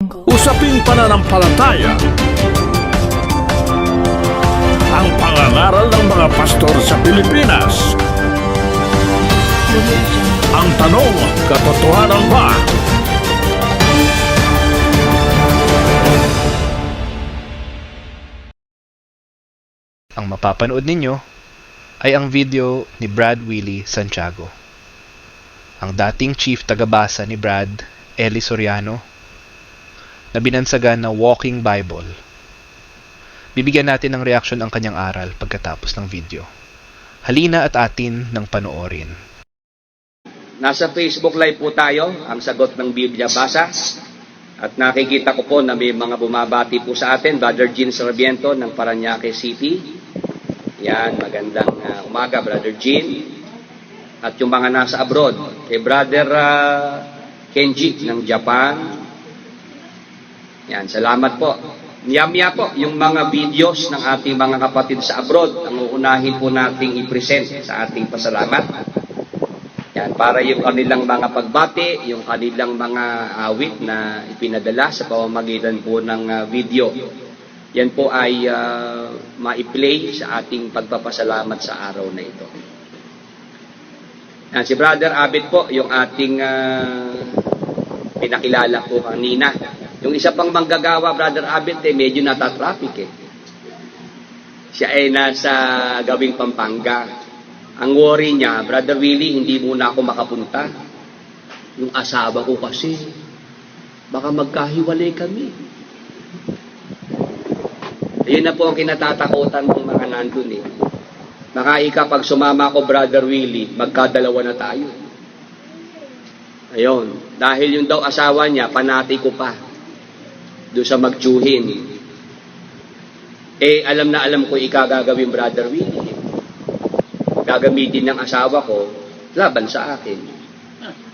Usaping pananampalataya. Ang pangangaral ng mga pastor sa Pilipinas. Ang tanong, katotohanan ba? Ang mapapanood ninyo ay ang video ni Brad Willie Santiago, ang dating chief tagabasa ni Brad, Eli Soriano, na binansagan na Walking Bible. Bibigyan natin ng reaksyon ang kanyang aral pagkatapos ng video. Halina at atin ng panoorin. Nasa Facebook Live po tayo, ang sagot ng Biblia Basa. At nakikita ko po na may mga bumabati po sa atin, Brother Jean Sarmiento ng Parañaque City. Yan, magandang umaga, Brother Jean. At yung mga nasa abroad, kay Brother Kenji ng Japan. Yan, salamat po. Miyamya po yung mga videos ng ating mga kapatid sa abroad. Ang uunahin po nating i-present sa ating pasalamat. Yan, para yung kanilang mga pagbati, yung kanilang mga awit na ipinadala sa pamamagitan po ng video. Yan po ay ma-play sa ating pagpapasalamat sa araw na ito. Yan, si Brother Abit po, yung ating pinakilala po kanina. Yung isa pang manggagawa, Brother Abit, medyo nata-traffic Siya ay nasa gawing Pampanga. Ang worry niya, Brother Willie, hindi muna ako makapunta. Yung asawa ko kasi, baka magkahiwalay kami. Ayun na po ang kinatatakutan ng mga nandun Baka pag sumama ko, Brother Willie, magkadalawa na tayo. Ayun. Dahil yung daw asawa niya, panati ko pa. Doon sa magtsuhin. Alam na alam ko gagawin, Brother Willie. Gagamitin ng asawa ko laban sa akin.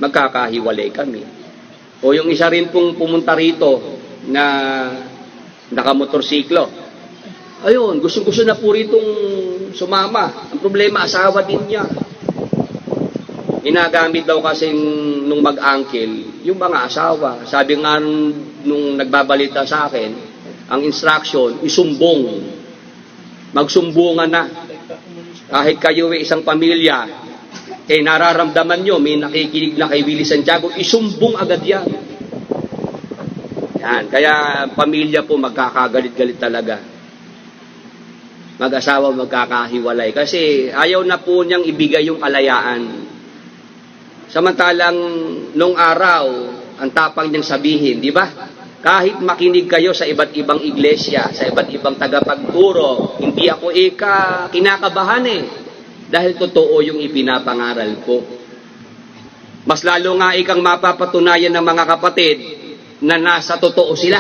Magkakahiwalay kami. O yung isa rin pong pumunta rito na nakamotorsiklo. Ayun, gusto na po ritong sumama. Ang problema, asawa din niya. Ginagamit daw kasi nung mag-uncle, yung mga asawa. Sabi nga nung nagbabalita sa akin, ang instruction, isumbong. Magsumbungan na. Kahit kayo ay isang pamilya, nararamdaman nyo, may nakikinig na kay Willie Santiago, isumbong agad yan. Yan. Kaya pamilya po magkakagalit-galit talaga. Mag-asawa magkakahiwalay. Kasi ayaw na po niyang ibigay yung kalayaan. Samantalang nung araw, ang tapang niyang sabihin, di ba? Kahit makinig kayo sa iba't ibang iglesia, sa iba't ibang tagapagturo, hindi ako kinakabahan dahil totoo yung ipinapangaral ko. Mas lalo nga ikang mapapatunayan ng mga kapatid na nasa totoo sila.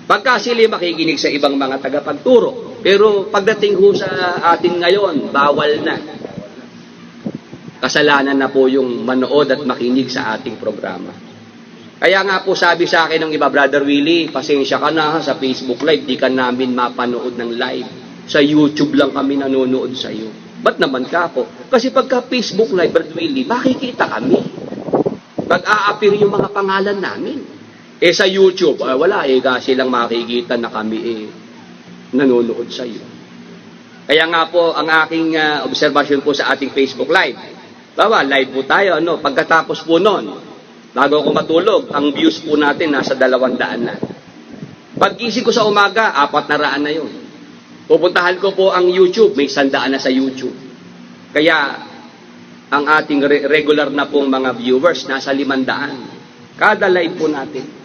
Pagka sila makikinig sa ibang mga tagapagturo. Pero pagdating ho sa atin ngayon, bawal na. Kasalanan na po yung manood at makinig sa ating programa. Kaya nga po sabi sa akin ng iba, Brother Willie, pasensya ka na sa Facebook Live, di ka namin mapanood ng live. Sa YouTube lang kami nanonood sa iyo. Ba't naman ka po? Kasi pagka Facebook Live, Brother Willie, makikita kami. Pag-a-appear yung mga pangalan namin. Sa YouTube, wala kasi lang makikita na kami nanonood sa iyo. Kaya nga po, ang aking observation po sa ating Facebook Live, live po tayo, pagkatapos po nun, bago ako matulog, ang views po natin nasa 200 na. Pag-gising ko sa umaga, 400 na yun. Pupuntahan ko po ang YouTube, may 100 na sa YouTube. Kaya, ang ating regular na pong mga viewers, nasa 500. Kada live po natin.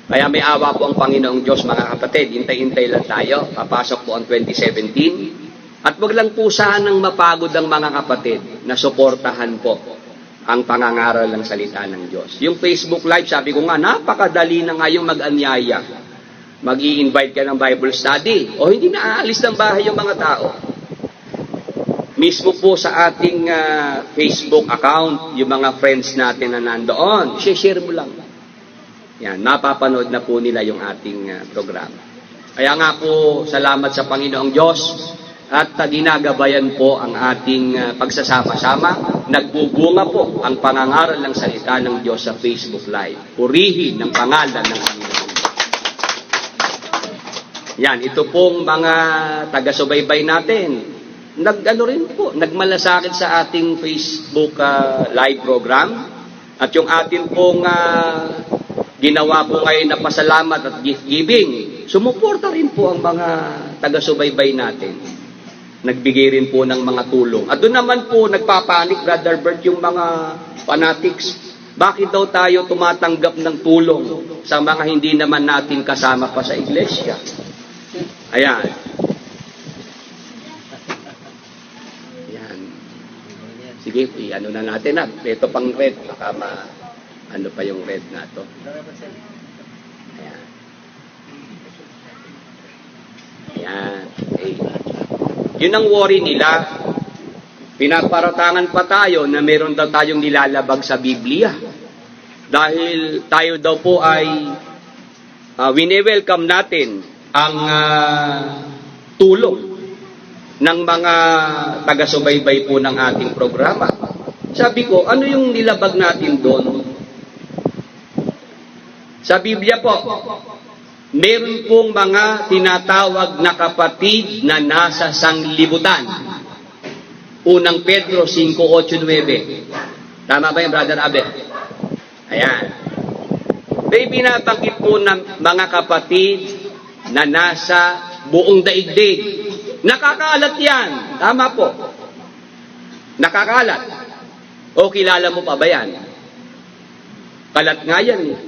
Kaya may awa po ang Panginoong Diyos, mga kapatid. Hintay-hintay lang tayo. Papasok po ang 2017. At wag lang po sanang mapagod ang mga kapatid na suportahan po ang pangangaral ng salita ng Diyos. Yung Facebook Live, sabi ko nga, napakadali na ngayong mag-anyaya. Mag-i-invite ka ng Bible study. O hindi na aalis ng bahay yung mga tao. Mismo po sa ating Facebook account, yung mga friends natin na nandoon, share mo lang. Yan, mapapanood na po nila yung ating programa. Kaya nga po, salamat sa Panginoong Diyos at ginagabayan po ang ating pagsasama-sama. Nagbubunga po ang pangangaral ng salita ng Diyos sa Facebook Live. Purihin ang pangalan ng Panginoon. Yan, ito pong mga taga-subaybay natin. Nagmalasakit sa ating Facebook live program. At yung atin pong ginawa po ngayon na pasalamat at gift giving, sumuporta rin po ang mga taga-subaybay natin. Nagbigay rin po ng mga tulong. At doon naman po nagpapanik, Brother Bert, yung mga fanatics. Bakit daw tayo tumatanggap ng tulong sa mga hindi naman natin kasama pa sa iglesia? Ayan. Ayan. Sige, ano na natin na. Ito pang red. Baka ano pa yung red na to. Ayan. Ayan. Okay. Yun ang worry nila. Pinaparatangan pa tayo na meron daw tayong nilalabag sa Biblia. Dahil tayo daw po ay wini-welcome natin ang tulong ng mga taga-subaybay po ng ating programa. Sabi ko, ano yung nilabag natin doon? Sa Biblia po, meron pong mga tinatawag na kapatid na nasa sanglibutan. Unang Pedro 5:8-9. Tama ba yung Brother Abel? Ayan. May binabanggit po ng mga kapatid na nasa buong daigdig. Nakakalat yan. Tama po. Nakakalat. O kilala mo pa ba yan? Kalat nga yan eh.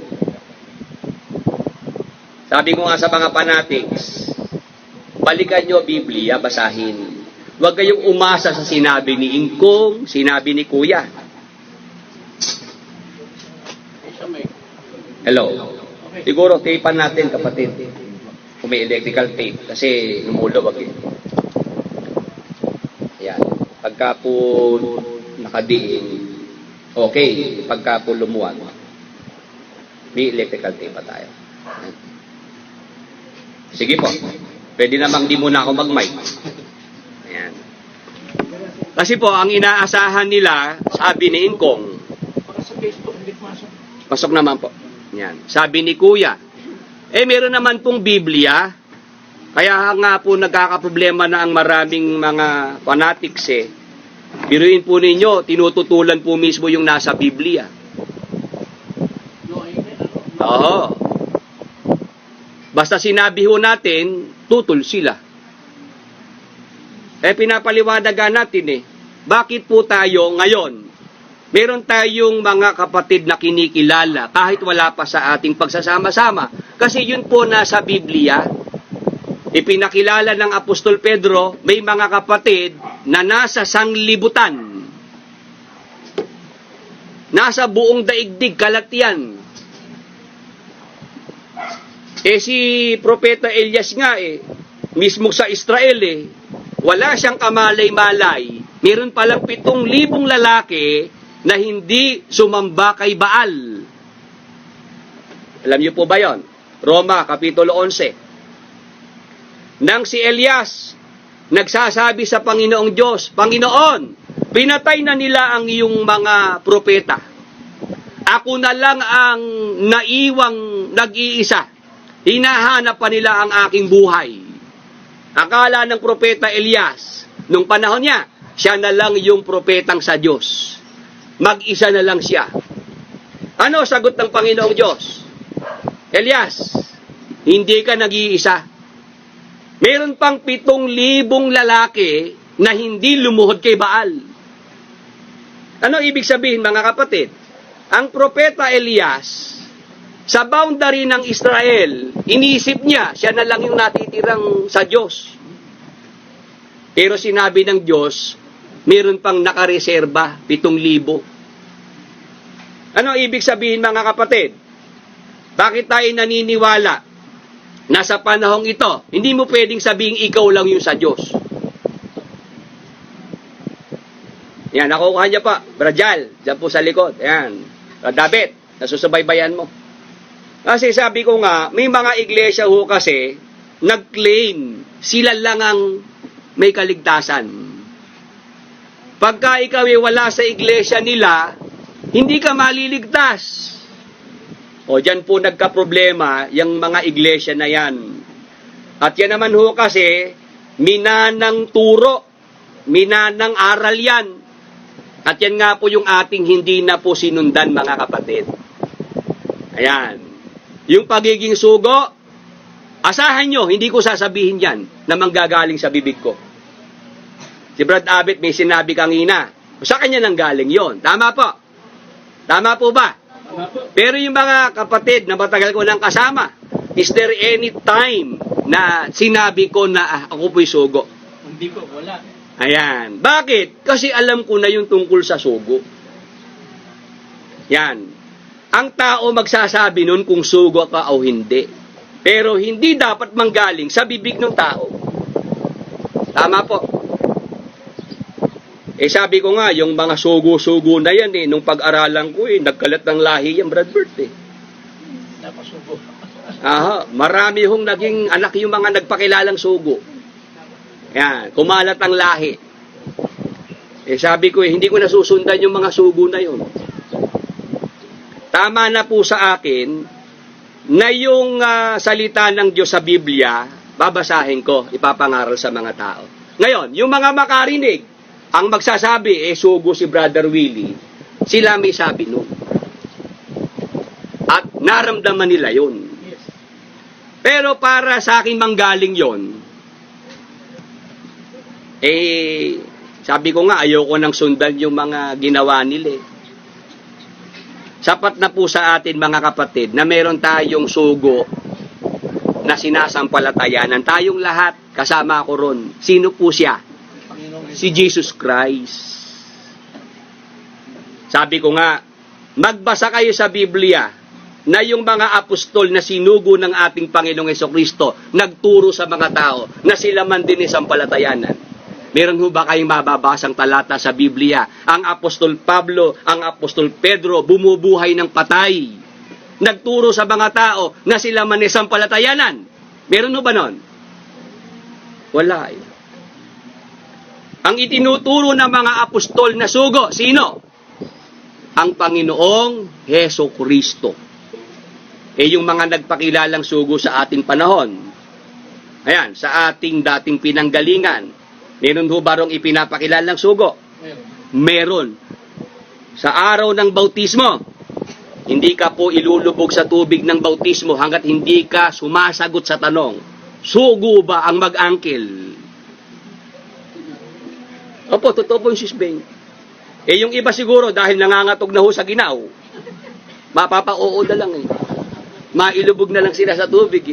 Sabi ko nga sa mga fanatics, balikan nyo Biblia, basahin. Huwag kayong umasa sa sinabi ni Ingkong, sinabi ni Kuya. Hello. Siguro tapean natin, kapatid. Kung may electrical tape, kasi lumulubag eh. Ayan. Pagka po nakadiin, okay. Pagka po lumuwag, may electrical tape pa tayo. Ayan. Sige po. Pwede namang di muna ako mag-mic. Ayan. Kasi po, ang inaasahan nila, sabi ni Ingkong, pasok naman po. Ayan. Sabi ni Kuya, meron naman pong Biblia, kaya nga po nagkakaproblema na ang maraming mga fanatics eh. Biruin po ninyo, tinututulan po mismo yung nasa Biblia. Oo. Basta sinabi ho natin, tutol sila. Pinapaliwanagan natin bakit po tayo ngayon, meron tayong mga kapatid na kinikilala kahit wala pa sa ating pagsasama-sama. Kasi yun po nasa Biblia, ipinakilala ng Apostol Pedro, may mga kapatid na nasa sanglibutan. Nasa buong daigdig, kalat yan. Si Propeta Elias nga mismo sa Israel wala siyang kamalay-malay. Meron palang 7,000 lalaki na hindi sumamba kay Baal. Alam niyo po ba yon? Roma, Kapitulo 11. Nang si Elias nagsasabi sa Panginoong Diyos, Panginoon, pinatay na nila ang iyong mga propeta. Ako na lang ang naiwang nag-iisa. Hinahanap pa nila ang aking buhay. Akala ng propeta Elias, nung panahon niya, siya na lang yung propetang sa Diyos. Mag-isa na lang siya. Ano sagot ng Panginoong Diyos? Elias, hindi ka nag-iisa. Meron pang 7,000 lalaki na hindi lumuhod kay Baal. Ano ibig sabihin, mga kapatid? Ang propeta Elias, sa boundary ng Israel, iniisip niya, siya na lang yung natitirang sa Diyos. Pero sinabi ng Diyos, meron pang nakareserba, 7,000. Ano ibig sabihin, mga kapatid? Bakit tayo naniniwala na sa panahong ito, hindi mo pwedeng sabihin ikaw lang yung sa Diyos? Yan, nakukuha niya pa. Brajal, dyan po sa likod. Yan. David, nasusubaybayan mo. Kasi sabi ko nga, may mga iglesia ho kasi, nag-claim, sila lang ang may kaligtasan. Pagka ikaw ay wala sa iglesia nila, hindi ka maliligtas. O dyan po nagka-problema yung mga iglesia na yan. At yan naman ho kasi, minanang turo, minanang aral yan. At yan nga po yung ating hindi na po sinundan, mga kapatid. Ayan. Yung pagiging sugo, asahan nyo, hindi ko sasabihin yan na manggagaling sa bibig ko. Si Brad Abbott may sinabi kanina, sa kanya nang galing yon. Tama po? Tama po ba? Pero yung mga kapatid na matagal ko nang kasama, is there any time na sinabi ko na ako po'y sugo? Hindi ko, wala. Ayan. Bakit? Kasi alam ko na yung tungkol sa sugo. Yan. Ang tao magsasabi nun kung sugo ka o hindi. Pero hindi dapat manggaling sa bibig ng tao. Tama po. Sabi ko nga, yung mga sugo-sugo na yan nung pag-aralan ko nagkalat ng lahi yan, Brad Bert Napasugo. Aha, marami hong naging anak yung mga nagpakilalang sugo. Yan, kumalat ang lahi. Sabi ko hindi ko nasusundan yung mga sugo na yun. Tama na po sa akin na yung salita ng Diyos sa Biblia, babasahin ko, ipapangaral sa mga tao. Ngayon, yung mga makarinig, ang magsasabi, sugo si Brother Willie, sila may sabi nun. At naramdaman nila yun. Pero para sa akin manggaling yon, sabi ko nga, ayoko nang sundan yung mga ginawa nila. Sapat na po sa atin, mga kapatid, na meron tayong sugo na sinasampalatayanan. Tayong lahat, kasama ko ron. Sino po siya? Si Jesus Christ. Sabi ko nga, magbasa kayo sa Biblia na yung mga apostol na sinugo ng ating Panginoong Hesukristo nagturo sa mga tao na sila man din isampalatayanan. Meron ho ba kayong mababasang talata sa Biblia? Ang Apostol Pablo, ang Apostol Pedro, bumubuhay ng patay. Nagturo sa mga tao na sila man isampalatayanan. Meron ho ba nun? Wala eh. Ang itinuturo ng mga apostol na sugo, sino? Ang Panginoong Hesukristo. Yung mga nagpakilalang sugo sa ating panahon. Ayan, sa ating dating pinanggalingan. Meron ho ba rong ipinapakilalang sugo? Meron. Sa araw ng bautismo, hindi ka po ilulubog sa tubig ng bautismo hanggat hindi ka sumasagot sa tanong, sugo ba ang mag-angkel? Opo, totoo po yung sisbeng. Yung iba siguro dahil nangangatog na ho sa ginaw, mapapa-oo na lang Mailubog na lang sila sa tubig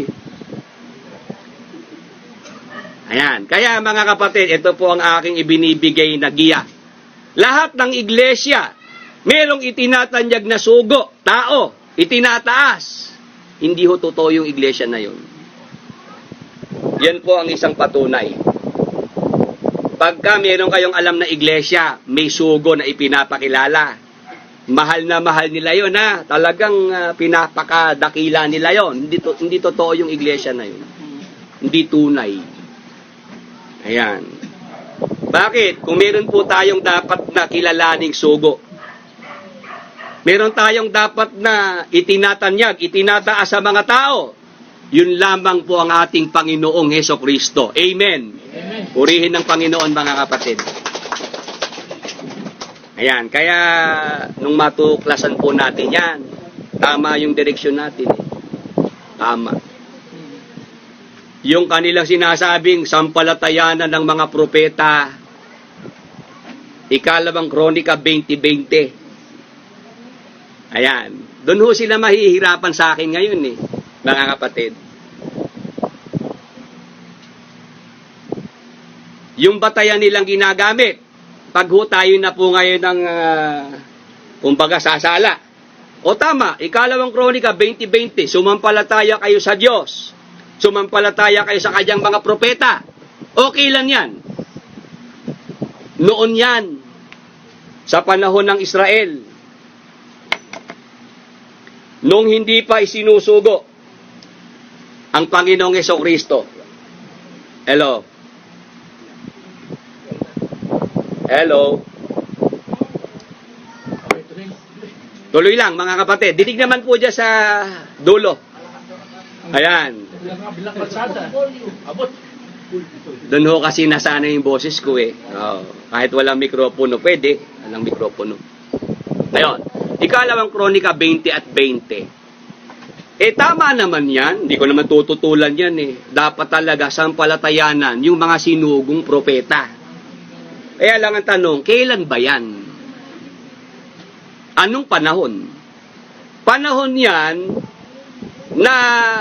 Ayan. Kaya mga kapatid, ito po ang aking ibinibigay na giya. Lahat ng iglesia, merong itinatanyag na sugo, tao, itinataas. Hindi ho totoo yung iglesia na yun. Yan po ang isang patunay. Pagka meron kayong alam na iglesia, may sugo na ipinapakilala. Mahal na mahal nila yun Talagang pinapakadakila nila yun. Hindi totoo yung iglesia na yun. Hindi tunay. Ayan. Bakit? Kung meron po tayong dapat na kilalaning sugo, meron tayong dapat na itinatanyag, itinataas sa mga tao, yun lamang po ang ating Panginoong Hesukristo. Amen. Amen. Purihin ng Panginoon, mga kapatid. Ayan. Kaya, nung matuklasan po natin yan, tama yung direksyon natin. Tama. Yung kanilang sinasabing sampalatayanan ng mga propeta, Ikalawang Kronika 20:20. Ayan. Doon ho sila mahihirapan sa akin ngayon mga kapatid. Yung batayan nilang ginagamit, pag ho tayo na po ngayon ng kumbaga sasala. O tama, Ikalawang Kronika 20:20, sumampalataya kayo sa Diyos. Sumampalataya kayo sa kanyang mga propeta. Okay lang yan. Noon yan, sa panahon ng Israel, nung hindi pa isinusugo ang Panginoong Hesukristo. Hello? Hello? Tuloy lang, mga kapatid. Dinig naman po dyan sa dulo. Ayan. Bilang kalsada. Abot. Doon ho kasi nasana yung boses ko eh. Kahit walang mikropono, pwede. Walang mikropono. Ayun. Ikalawang Kronika 20 at 20. Tama naman yan. Hindi ko naman tututulan yan eh. Dapat talaga sampalatayanan yung mga sinugong propeta. Kaya lang ang tanong, kailan ba yan? Anong panahon? Panahon yan na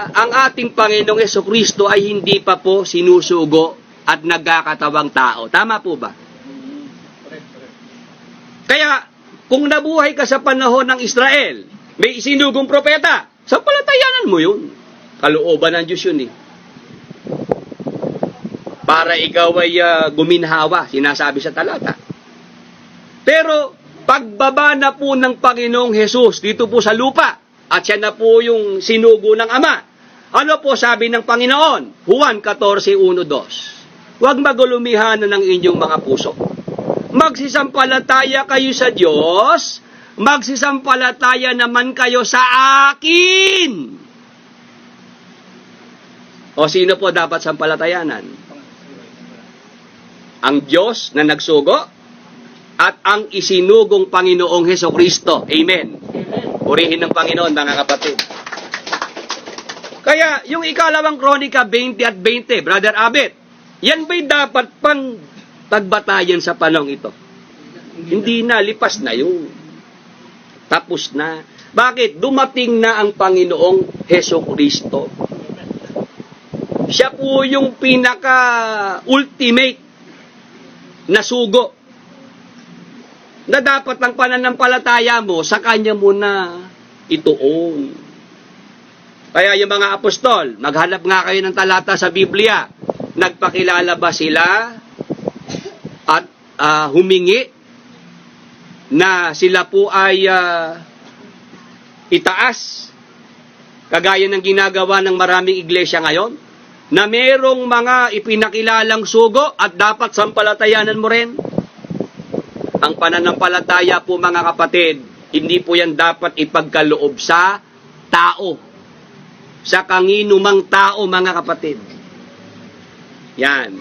ang ating Panginoong Hesukristo ay hindi pa po sinusugo at nagkakatawang tao. Tama po ba? Kaya, kung nabuhay ka sa panahon ng Israel, may sinugong propeta, sampalatayanan mo yun. Kalooban ng Diyos yun eh. Para ikaw ay guminhawa, sinasabi sa talata. Pero, pagbaba na po ng Panginoong Hesus dito po sa lupa, at siya na po yung sinugo ng Ama. Ano po sabi ng Panginoon? Juan 14:1-2. Huwag magulumihan ng inyong mga puso. Magsisampalataya kayo sa Diyos, magsisampalataya naman kayo sa akin. O sino po dapat sampalatayanan? Ang Diyos na nagsugo at ang isinugong Panginoong Hesukristo. Amen. Purihin ng Panginoon, mga kapatid. Kaya, yung ikalawang Kronika 20 at 20, Brother Abet, yan ba'y dapat pang pagbatayan sa panahon ito? Hindi na, lipas na yun. Tapos na. Bakit? Dumating na ang Panginoong Hesukristo. Siya po yung pinaka-ultimate na sugo na dapat ang pananampalataya mo sa Kanya mo na ituon. Kaya yung mga apostol, maghanap nga kayo ng talata sa Biblia. Nagpakilala ba sila at humingi na sila po ay itaas, kagaya ng ginagawa ng maraming iglesia ngayon, na merong mga ipinakilalang sugo at dapat sampalatayanan mo rin? Ang pananampalataya po, mga kapatid, hindi po yan dapat ipagkaloob sa tao. Sa kanginumang tao, mga kapatid. Yan.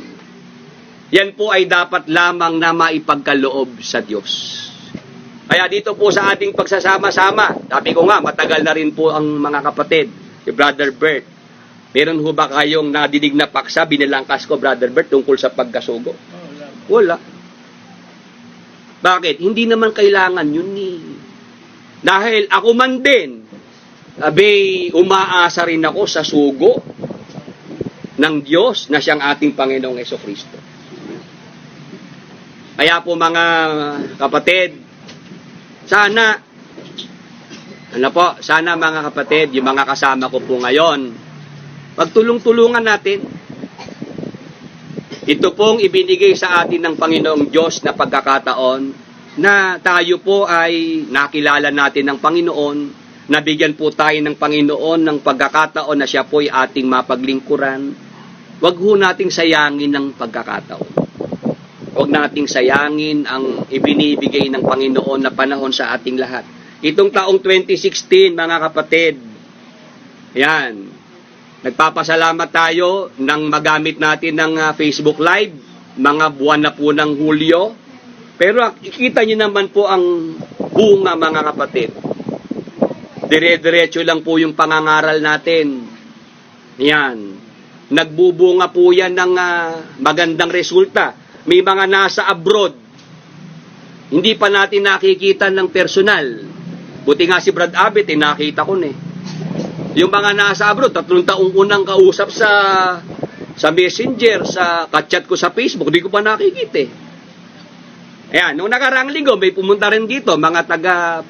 Yan po ay dapat lamang na maipagkaloob sa Diyos. Kaya dito po sa ating pagsasama-sama, sabi ko nga, matagal na rin po ang mga kapatid, si Brother Bert. Meron ho ba kayong nadidig na paksa, binilangkas ko, Brother Bert, tungkol sa pagkasugo? Wala. Bakit? Hindi naman kailangan yun eh. Dahil ako man din, umaasa rin ako sa sugo ng Diyos na siyang ating Panginoong Hesukristo. Kaya po, mga kapatid, sana mga kapatid, yung mga kasama ko po ngayon, pagtulong-tulungan natin. Ito pong ibinigay sa atin ng Panginoong Diyos na pagkakataon na tayo po ay nakilala natin ng Panginoon, nabigyan po tayo ng Panginoon ng pagkakataon na siya po ay ating mapaglingkuran. Huwag ho nating sayangin ang pagkakataon. Huwag nating sayangin ang ibinibigay ng Panginoon na panahon sa ating lahat. Itong taong 2016, mga kapatid, yan, nagpapasalamat tayo nang magamit natin ng Facebook Live, mga buwan na po ng Hulyo. Pero ikita nyo naman po ang bunga, mga kapatid. Dire-diretso lang po yung pangangaral natin. Yan. Nagbubunga po yan ng magandang resulta. May mga nasa abroad. Hindi pa natin nakikita ng personal. Buti nga si Brad Abet, nakita ko na eh. Yung mga nasa abroad, 3 taong unang kausap sa Messenger, sa kachat ko sa Facebook, di ko pa nakikita eh. Ayan, nung nakaraang linggo, may pumunta rin dito, mga taga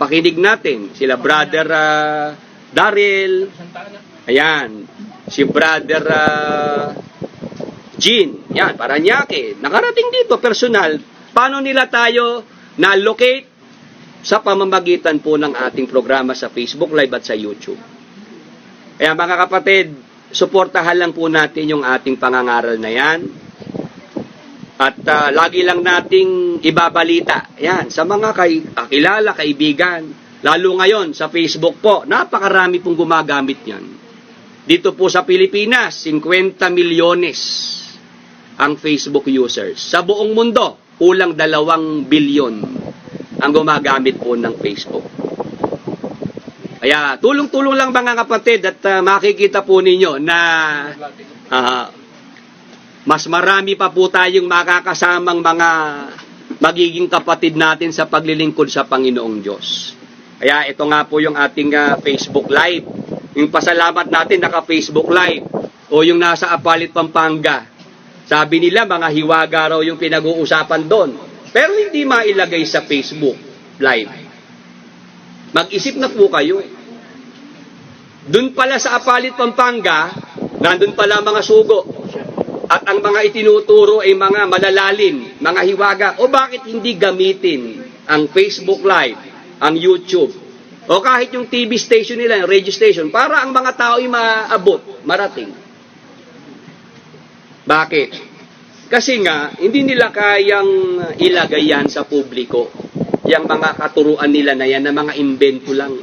pakinig natin, sila Brother Daryl, ayan, si Brother Jean, yan, Paranaque, nakarating dito, personal. Paano nila tayo na-locate? Sa pamamagitan po ng ating programa sa Facebook Live at sa YouTube. Kaya mga kapatid, suportahan lang po natin yung ating pangangaral na yan. At lagi lang nating ibabalita. Yan, sa mga kakilala, kaibigan. Lalo ngayon sa Facebook po, napakarami pong gumagamit yan. Dito po sa Pilipinas, 50 milyones ang Facebook users. Sa buong mundo, kulang 2 bilyon ang gumagamit po ng Facebook. Kaya tulong-tulong lang mga kapatid at makikita po ninyo na mas marami pa po tayong makakasamang mga magiging kapatid natin sa paglilingkod sa Panginoong Diyos. Kaya ito nga po yung ating Facebook Live. Yung pasalamat natin naka-Facebook Live o yung nasa Apalit, Pampanga. Sabi nila mga hiwaga raw yung pinag-uusapan doon. Pero hindi mailagay sa Facebook Live. Mag-isip na po kayo. Doon pala sa Apalit, Pampanga, nandun pala mga sugo. At ang mga itinuturo ay mga malalalim, mga hiwaga. O bakit hindi gamitin ang Facebook Live, ang YouTube, o kahit yung TV station nila, yung radio station, para ang mga tao ay maabot, marating. Bakit? Kasi nga, hindi nila kayang ilagay yan sa publiko. Yung mga katuruan nila na yan, na mga invento lang.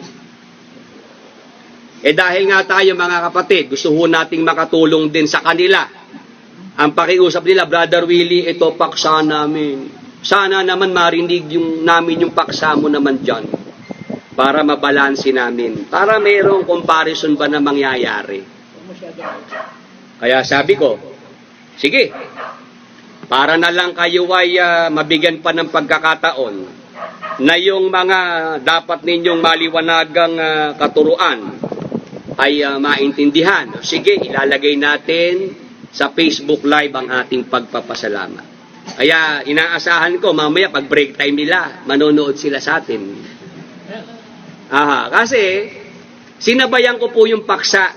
Dahil nga tayo mga kapatid, gusto ho nating makatulong din sa kanila. Ang pakiusap nila, Brother Willie, ito paksa namin. Sana naman marinig namin yung paksa mo naman dyan. Para mabalansi namin. Para mayroong comparison ba na mangyayari. Kaya sabi ko, sige, para na lang kayo ay mabigyan pa ng pagkakataon na yung mga dapat ninyong maliwanagang katuruan ay maintindihan. Sige, ilalagay natin sa Facebook Live ang ating pagpapasalamat. Kaya inaasahan ko, mamaya pag break time nila, manonood sila sa atin. Kasi sinabayan ko po yung paksa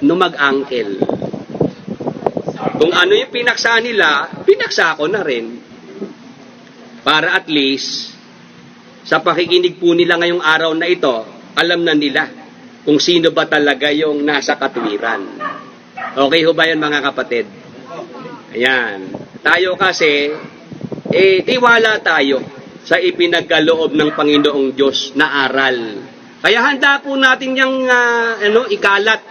no mag-angkel. Kung ano yung pinaksa nila, pinaksa ko na rin. Para at least, sa pakikinig po nila ngayong araw na ito, alam na nila kung sino ba talaga yung nasa katuwiran. Okay ho ba yan mga kapatid? Ayan. Tayo kasi, tiwala tayo sa ipinagkaloob ng Panginoong Diyos na aral. Kaya handa po natin yung ikalat.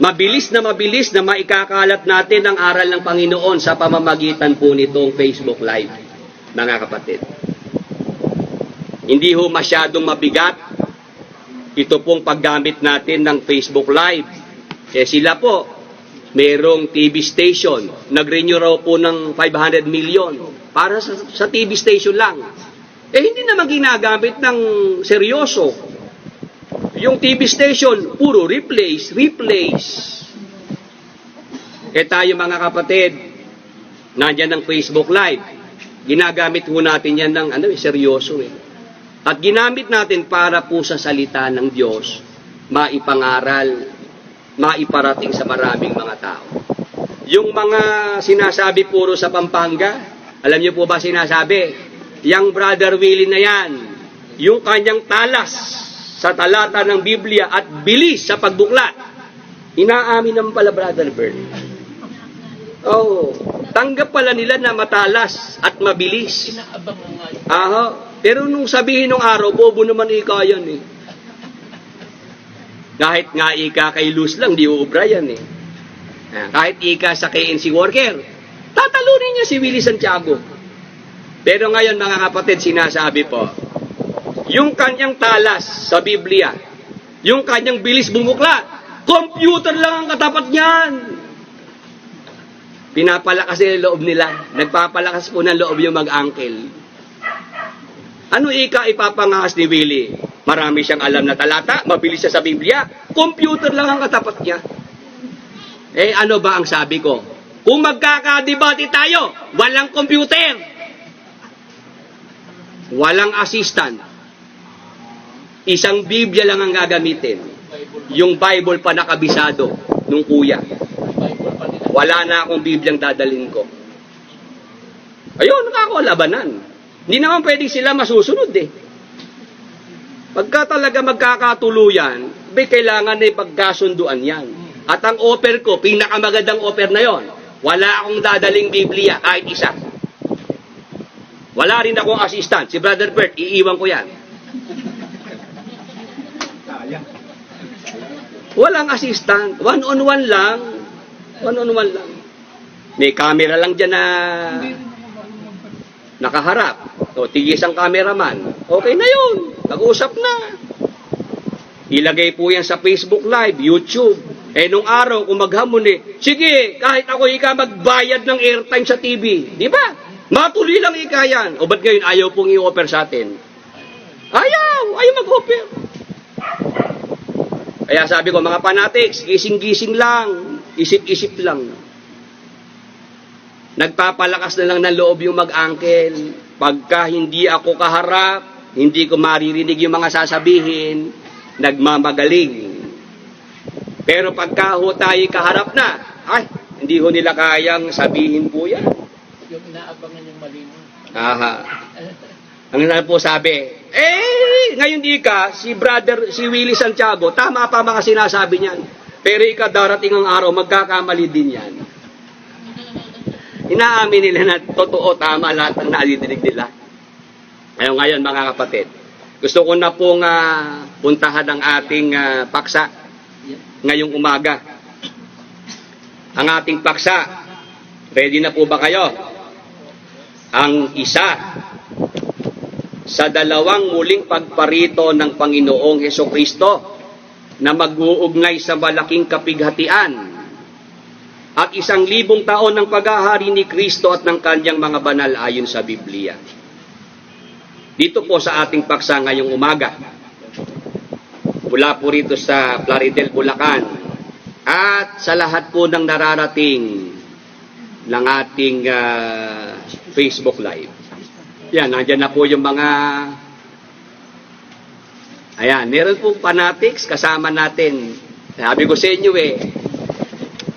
Mabilis na maikakalat natin ang aral ng Panginoon sa pamamagitan po nitong Facebook Live, mga kapatid. Hindi ho masyadong mabigat ito pong paggamit natin ng Facebook Live. Sila po, mayroong TV station, nag-renew raw po ng 500 million para sa TV station lang. Hindi naman ginagamit ng seryoso. Yung TV station, puro replace. Tayo mga kapatid, nandyan ng Facebook Live, ginagamit ho natin yan ng seryoso At ginamit natin para po sa salita ng Diyos, maipangaral, maiparating sa maraming mga tao. Yung mga sinasabi puro sa Pampanga, alam niyo po ba sinasabi? Yang Brother Willie na yan, yung kanyang talas sa talata ng Biblia at bilis sa pagbuklat, inaamin naman pala Brother Bern. Tanggap pala nila na matalas at mabilis. Pero nung sabihin ng araw, bobo naman ika yan Kahit nga ika kay Luz lang, di uubra yan Kahit ika sa KNC worker, tatalunin niya si Willie Santiago. Pero ngayon mga kapatid, sinasabi po, yung kanyang talas sa Biblia, yung kanyang bilis bumuklat, computer lang ang katapat niyan. Pinapalakas nila loob nila. Nagpapalakas po ng loob yung mag-angkel. Ano ipapangahas ni Willie? Marami siyang alam na talata, mabilis siya sa Biblia, computer lang ang katapat niya. Ano ba ang sabi ko? Kung magkakadebate tayo, walang computer. Walang assistant. Isang Biblia lang ang gagamitin. Yung Bible pa nakabisado nung kuya. Wala na akong Bibliang dadalhin ko. Ayun, nakakalabanan. Hindi naman pwedeng sila masusunod Pagka talaga magkakatuluyan, kailangan na pagkasunduan yan. At ang offer ko, pinakamagandang offer na yon, Wala akong dadaling Biblia, kahit isa. Wala rin akong assistant. Si Brother Bert, iiwan ko yan. Walang assistant. One-on-one lang. One-on-one lang. May camera lang dyan na nakaharap. O, tigis ang cameraman. Okay na yun. Nag-uusap na. Ilagay po yan sa Facebook Live, YouTube. Nung araw, kung maghamon sige, kahit ako magbayad ng airtime sa TV. Di ba? Matuloy lang yan. O ba't ngayon ayaw pong i-offer sa atin? Ayaw mag-offer. Kaya sabi ko, mga fanatics, gising-gising lang. Isip-isip lang. Nagpapalakas na lang ng loob yung mag-angkel. Pagka hindi ako kaharap, hindi ko maririnig yung mga sasabihin, nagmamagaling. Pero pagka ho tayo kaharap na, hindi ho nila kayang sabihin po yan. Yung inaabangan yung malino. Aha. Ang na po sabi, ngayon si Willie Santiago, tama pa mga sinasabi niyan. Pero darating ang araw, magkakamali din yan. Inaamin nila na totoo, tama lahat ng nadidinig nila. Ngayon mga kapatid, gusto ko na pong puntahan ang ating paksa ngayong umaga. Ang ating paksa, ready na po ba kayo? Ang isa sa dalawang muling pagparito ng Panginoong Hesukristo na mag-uugnay sa malaking kapighatian at 1,000 taon ng paghahari ni Kristo at ng kanyang mga banal ayon sa Biblia. Dito po sa ating paksa ngayong umaga, mula po rito sa Plaridel, Bulacan, at sa lahat po ng nararating ng ating Facebook Live. Yan, nandyan na po yung mga... Ayan, meron po fanatics kasama natin. Sabi ko sa inyo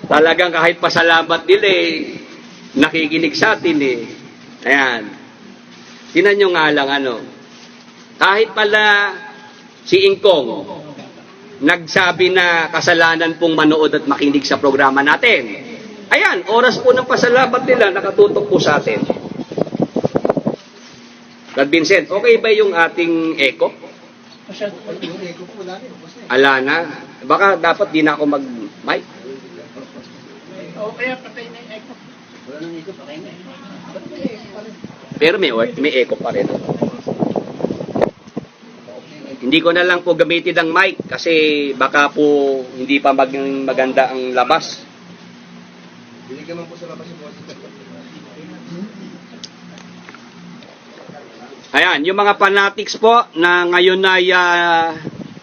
talagang kahit pasalamat nila nakikinig sa atin Ayan. Tinan nyo nga lang kahit pala si Ingkong nagsabi na kasalanan pong manood at makinig sa programa natin. Ayan, oras po ng pasalamat nila nakatutok po sa atin. Brad Vincent, okay ba yung ating echo? Ala na. Baka dapat di na ako mag-mic. O kaya patay na yung echo. Wala nang echo, patay na Pero may echo pa rin. Hindi ko na lang po gamitin ang mic kasi baka po hindi pa maganda ang labas. Binigyan mo po sa labas yung boses. Ayan, yung mga fanatics po na ngayon ay,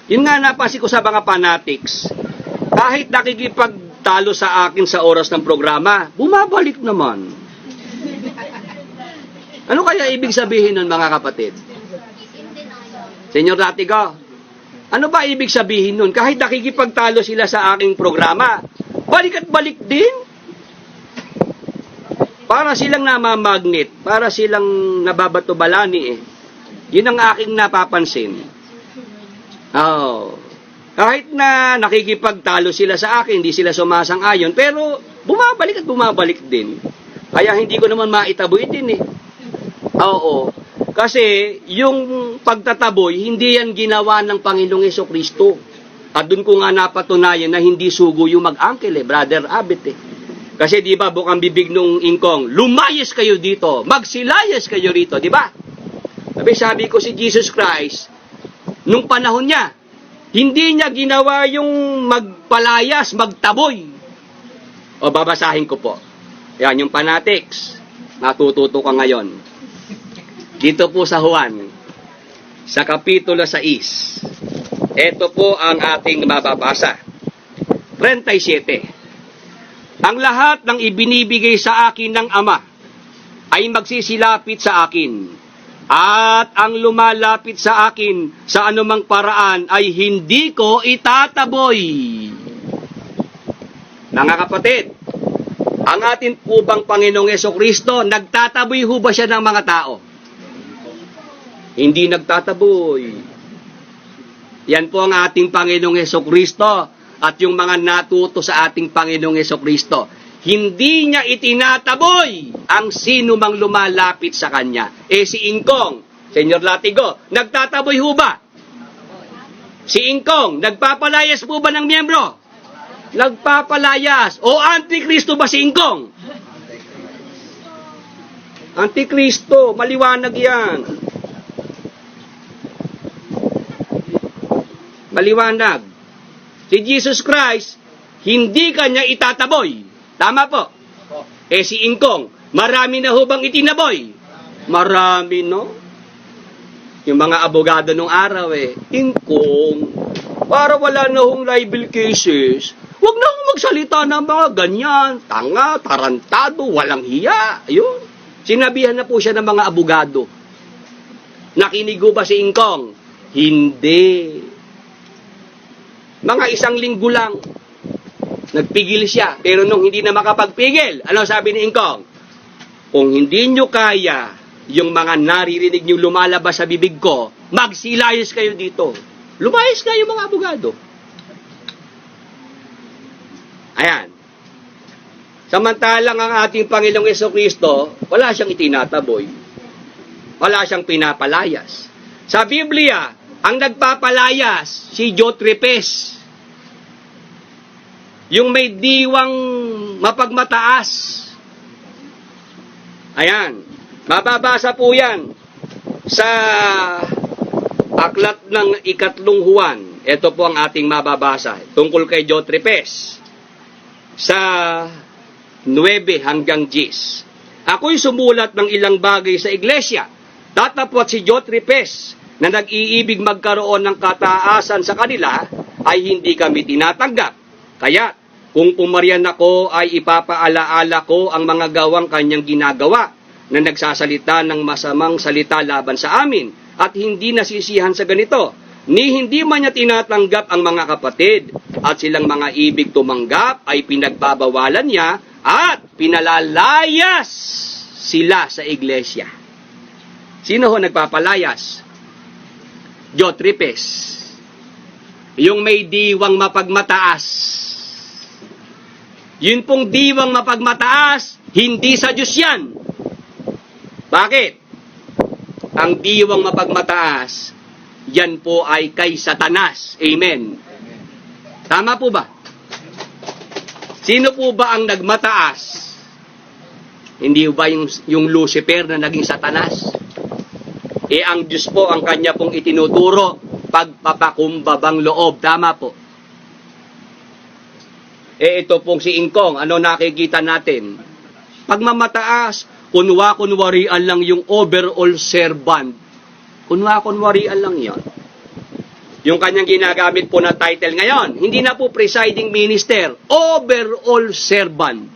yun nga napansin ko sa mga fanatics, kahit nakikipagtalo sa akin sa oras ng programa, bumabalik naman. Ano kaya ibig sabihin nun mga kapatid? Senyor Latigo, ano ba ibig sabihin nun? Kahit nakikipagtalo sila sa aking programa, balik at balik din. Para silang namamagnet, para silang nababato-balani Yun ang aking napapansin. Kahit na nakikipagtalo sila sa akin, hindi sila sumasang-ayon, pero bumabalik at bumabalik din. Kaya hindi ko naman maitaboy din Kasi yung pagtataboy, hindi yan ginawa ng Panginoong Hesukristo. At doon ko nga napatunayan na hindi sugo yung mag-angkel Brother Abet Kasi di ba bukang bibig nung Ingkong, lumayas kayo dito, magsilayas kayo rito, di ba? Sabi ko si Jesus Christ, nung panahon niya, hindi niya ginawa yung magpalayas, magtaboy. Babasahin ko po. Yan, yung fanatics, natututo ka ngayon. Dito po sa Juan, sa Kapitulo 6, ito po ang ating mababasa. 37. Ang lahat ng ibinibigay sa akin ng Ama ay magsisilapit sa akin. At ang lumalapit sa akin sa anumang paraan ay hindi ko itataboy. Mga kapatid, ang atin po bang Panginoong Hesukristo, nagtataboy ho ba siya ng mga tao? Hindi nagtataboy. Yan po ang ating Panginoong Hesukristo. At yung mga natuto sa ating Panginoong Hesukristo, hindi niya itinataboy ang sino mang lumalapit sa kanya. Si Ingkong, Senyor Latigo, nagtataboy ho ba? Si Ingkong, nagpapalayas po ba ng miyembro? Nagpapalayas. O Antikristo ba si Ingkong? Antikristo, maliwanag yan. Maliwanag. Si Jesus Christ, hindi kanya itataboy. Tama po. Si Ingkong, marami na ho bang itinaboy? Marami, no? Yung mga abogado nung araw Ingkong, para wala na hong libel cases, wag na hong magsalita ng mga ganyan, tanga, tarantado, walang hiya. Ayun. Sinabihan na po siya ng mga abogado. Nakinig ba si Ingkong? Hindi. Mga isang linggo lang, nagpigil siya. Pero nung hindi na makapagpigil, ano sabi ni Ingkong? Kung hindi nyo kaya yung mga naririnig nyo lumalabas sa bibig ko, magsilayas kayo dito. Lumayas kayo mga abogado. Ayan. Samantalang ang ating Panginoong Jesucristo, wala siyang itinataboy. Wala siyang pinapalayas. Sa Biblia, ang nagpapalayas, si Diotrepes. Yung may diwang mapagmataas. Ayan. Mababasa po yan sa aklat ng ikatlong Juan. Ito po ang ating mababasa tungkol kay Diotrepes. Sa 9 hanggang 10. Ako'y sumulat ng ilang bagay sa iglesia. Tatapwat si Diotrepes na nag-iibig magkaroon ng kataasan sa kanila ay hindi kami tinatanggap. Kaya, kung pumarian ako ay ipapaalaala ko ang mga gawang kanyang ginagawa na nagsasalita ng masamang salita laban sa amin at hindi nasisihan sa ganito. Ni hindi man niya tinatanggap ang mga kapatid at silang mga ibig tumanggap ay pinagbabawalan niya at pinalalayas sila sa iglesia. Sino ho nagpapalayas? Diotrepes. Yung may diwang mapagmataas. Yun pong diwang mapagmataas, hindi sa Diyos yan. Bakit? Ang diwang mapagmataas, yan po ay kay Satanas. Amen. Tama po ba? Sino po ba ang nagmataas? Hindi ba yung Lucifer na naging Satanas? Ang Diyos po ang kanya pong itinuturo, pagpapakumbabang loob. Tama po. Ito pong si Ingkong, ano nakikita natin? Pagmamataas, kunwarian lang yung overall servant. Kunwarian lang yon. Yung kanyang ginagamit po na title ngayon, hindi na po presiding minister, overall servant.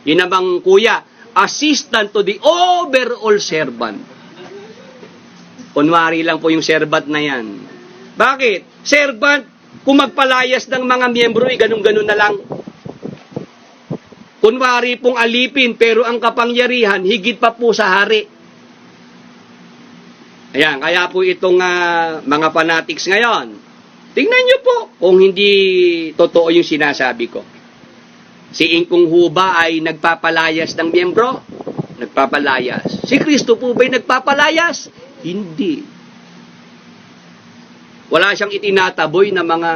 Yun namang kuya, assistant to the overall servant. Kunwari lang po yung servant na yan. Bakit? Servant, kung magpalayas ng mga miyembro, ganun-ganun na lang. Kunwari pong alipin, pero ang kapangyarihan, higit pa po sa hari. Ayan, kaya po itong mga fanatics ngayon, tingnan nyo po kung hindi totoo yung sinasabi ko. Si Ingkong Huba ay nagpapalayas ng miyembro? Nagpapalayas. Si Kristo po ba'y nagpapalayas? Hindi. Wala siyang itinataboy na mga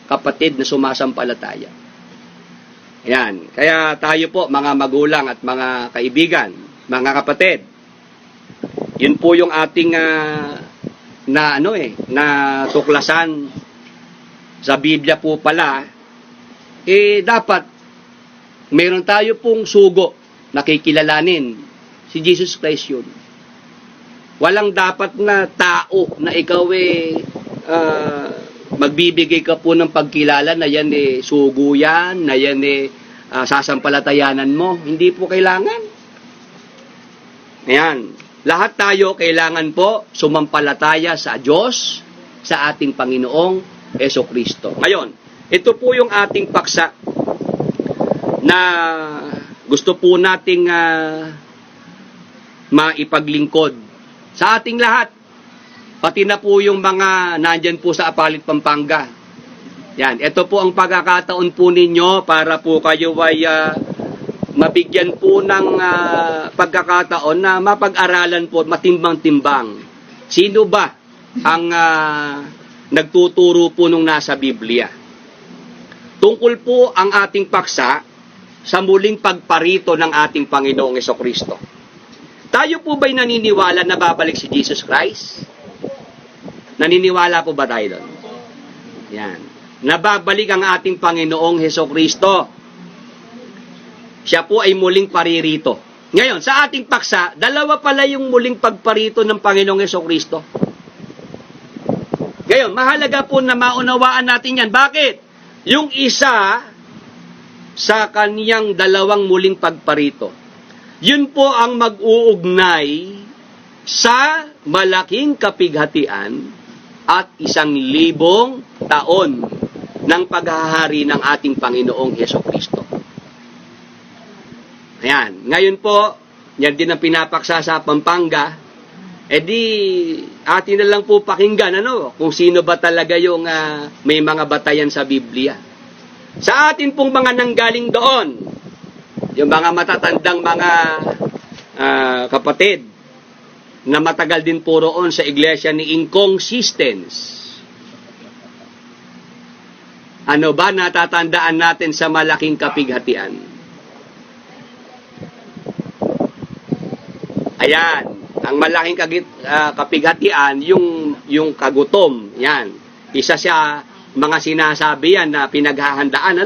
kapatid na sumasampalataya. Ayan, kaya tayo po mga magulang at mga kaibigan, mga kapatid, yun po yung ating na tuklasan sa Biblia po pala. Dapat meron tayo pong sugo na kikilalanin si Jesus Christ yun. Walang dapat na tao na ikaw magbibigay ka po ng pagkilala na yan sugo yan, na yan sasampalatayanan mo. Hindi po kailangan. Ayan. Lahat tayo kailangan po sumampalataya sa Diyos, sa ating Panginoong Jesucristo. Ngayon, ito po yung ating paksa na gusto po nating maipaglingkod sa ating lahat. Pati na po yung mga nandyan po sa Apalit, Pampanga. Yan, ito po ang pagkakataon po ninyo para po kayo ay mabigyan po ng pagkakataon na mapag-aralan po, matimbang-timbang. Sino ba ang nagtuturo po nung nasa Biblia? Tungkol po ang ating paksa sa muling pagparito ng ating Panginoong Hesukristo. Tayo po ba'y naniniwala na babalik si Jesus Christ? Naniniwala po ba tayo doon? Yan. Nababalik ang ating Panginoong Hesukristo. Siya po ay muling paririto. Ngayon, sa ating paksa, dalawa pala yung muling pagparito ng Panginoong Hesukristo. Ngayon, mahalaga po na maunawaan natin yan. Bakit? Yung isa sa kaniyang dalawang muling pagparito, yun po ang mag-uugnay sa malaking kapighatian at 1,000 taon ng paghahari ng ating Panginoong Hesukristo. Ayan. Ngayon po, yan din ang pinapaksa sa Pampanga. Atin na lang po pakinggan, kung sino ba talaga yung may mga batayan sa Biblia. Sa atin pong mga nanggaling doon, yung mga matatandang mga kapatid, na matagal din po roon sa iglesia ni Ingkong Sistens. Ano ba natatandaan natin sa malaking kapighatian? Ayan, ang malaking kapighatian, yung kagutom, yan. Isa siya mga sinasabi yan na pinaghahandaan,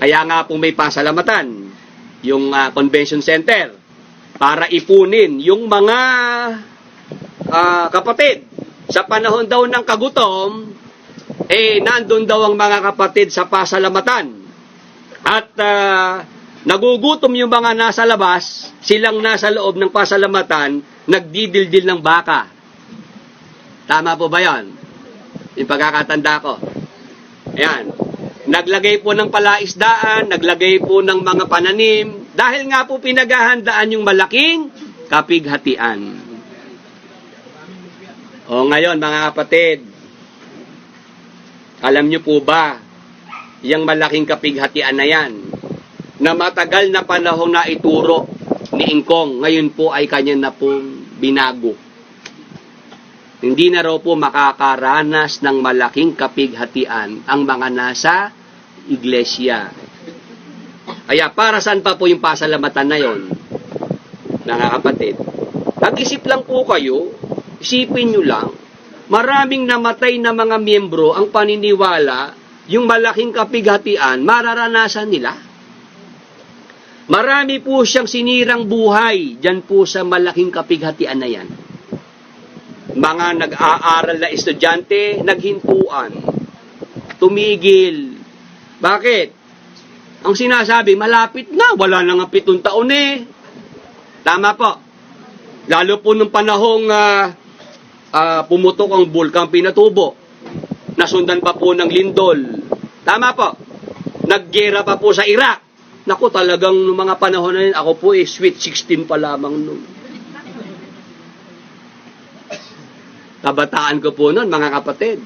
Kaya nga po may pasalamatan, yung convention center, para ipunin yung mga kapatid. Sa panahon daw ng kagutom, nandun daw ang mga kapatid sa pasalamatan. At nagugutom yung mga nasa labas, silang nasa loob ng pasalamatan, nagdidildil ng baka. Tama po ba yan? Yung pagkakatanda ko. Ayan. Naglagay po ng palaisdaan, naglagay po ng mga pananim, dahil nga po pinaghahandaan yung malaking kapighatian. O ngayon, mga kapatid, alam nyo po ba, yung malaking kapighatian na yan, na matagal na panahon na ituro ni Ingkong, ngayon po ay kanya na pong binago. Hindi na raw po makakaranas ng malaking kapighatian ang mga nasa iglesia. Kaya para saan pa po yung pasalamatan na yon, mga kapatid? Mag-isip lang po kayo, isipin nyo lang, maraming namatay na mga miyembro ang paniniwala, yung malaking kapighatian, mararanasan nila. Marami po siyang sinirang buhay dyan po sa malaking kapighatian na yan. Mga nag-aaral na estudyante, naghintuan, tumigil. Bakit? Ang sinasabi, malapit na, wala na nga 7 taon eh. Tama po. Lalo po nung panahong pumutok ang bulkang Pinatubo. Nasundan pa po ng lindol. Tama po. Naggera pa po sa Iraq. Naku, talagang nung mga panahon na yun, ako po sweet 16 pa lamang nun. Kabataan ko po nun, mga kapatid.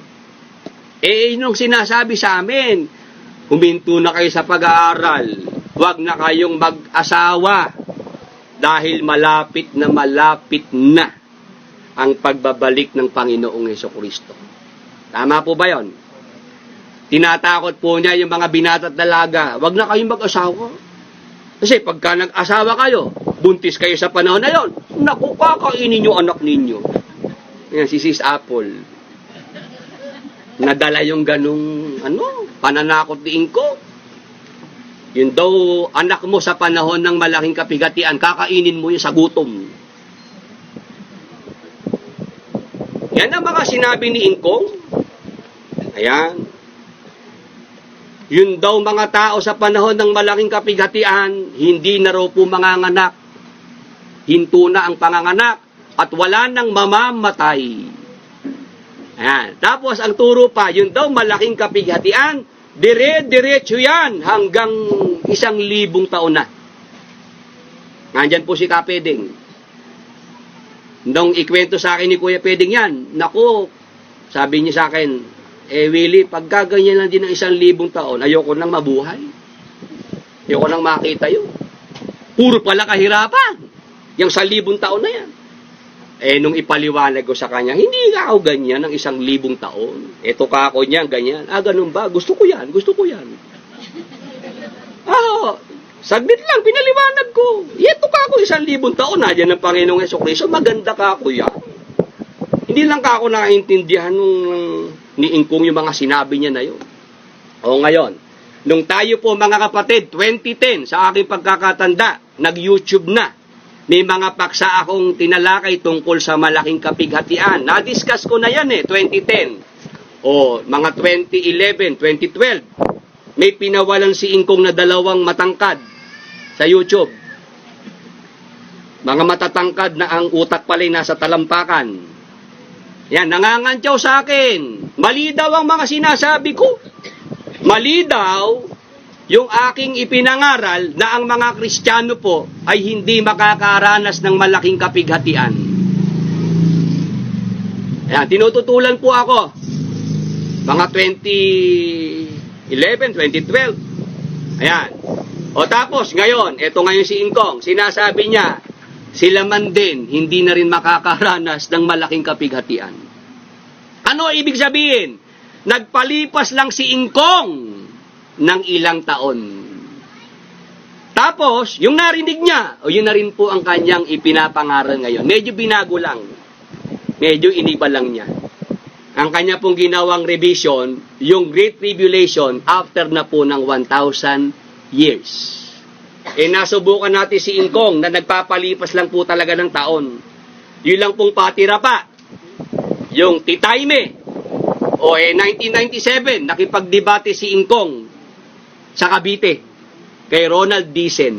Yun ang sinasabi sa amin, huminto na kayo sa pag-aaral. Huwag na kayong mag-asawa dahil malapit na ang pagbabalik ng Panginoong Hesukristo. Tama po ba yon? Tinatakot po niya yung mga binata at dalaga. Huwag na kayong mag-asawa. Kasi pagka nag-asawa kayo, buntis kayo sa panahon na yon, naku, kakainin yung anak ninyo. Yan, si Sis Apple. Nadala yung ganung, pananakot ni Ingko. Yun daw, anak mo sa panahon ng malaking kapighatian, kakainin mo yun sa gutom. Yan ang mga sinabi ni Ingkong. Ayan. Yun daw mga tao sa panahon ng malaking kapighatian, hindi na raw po manganganak. Hinto na ang panganganak at wala nang mamamatay. Ayan. Tapos ang turo pa, yun daw malaking kapighatian, dire-diretso yan hanggang 1,000 taon na. Nandyan po si Kapeding. Nung ikwento sa akin ni Kuya Peding yan, naku, sabi niya sa akin, Willie, pagka ganyan lang din ng 1,000 taon, ayoko nang mabuhay. Ayoko nang makita yun. Puro pala kahirapan. Yung 1,000 taon na yan. Nung ipaliwanag ko sa kanya, hindi nga ako ganyan ng 1,000 taon. Ito ka ako niyan, ganyan. Ganun ba? Gusto ko yan. Saglit lang, pinaliwanag ko. Ito ka ako 1,000 taon. Nandiyan ang Panginoong Hesukristo. Maganda ka ako yan. Hindi lang ka ako nakaintindihan nung ni Ingkong yung mga sinabi niya na yun. Ngayon, nung tayo po mga kapatid, 2010, sa aking pagkakatanda, nag-YouTube na. May mga paksa akong tinalakay tungkol sa malaking kapighatian. Na-discuss ko na yan 2010. Mga 2011, 2012. May pinawalan si Ingkong na 2 matangkad sa YouTube. Mga matatangkad na ang utak pala'y nasa talampakan. Yan, nangangantyaw sa akin. Mali daw ang mga sinasabi ko. Mali daw yung aking ipinangaral na ang mga Kristiyano po ay hindi makakaranas ng malaking kapighatian. Yan, tinututulan po ako. Mga 2011, 2012. Ayan. Tapos, ngayon, eto ngayon si Ingkong, sinasabi niya, sila man din, hindi na rin makakaranas ng malaking kapighatian. Ano ibig sabihin? Nagpalipas lang si Ingkong ng ilang taon. Tapos, yung narinig niya, yun na rin po ang kanyang ipinapangaral ngayon. Medyo binago lang. Medyo iniba lang niya. Ang kanya pong ginawang revision, yung Great Tribulation after na po ng 1,000 years. Nasubukan natin si Ingkong na nagpapalipas lang po talaga ng taon. Yun lang pong patira pa. Yung Titayme. 1997, nakipagdebate si Ingkong sa Cavite kay Ronald Dicen.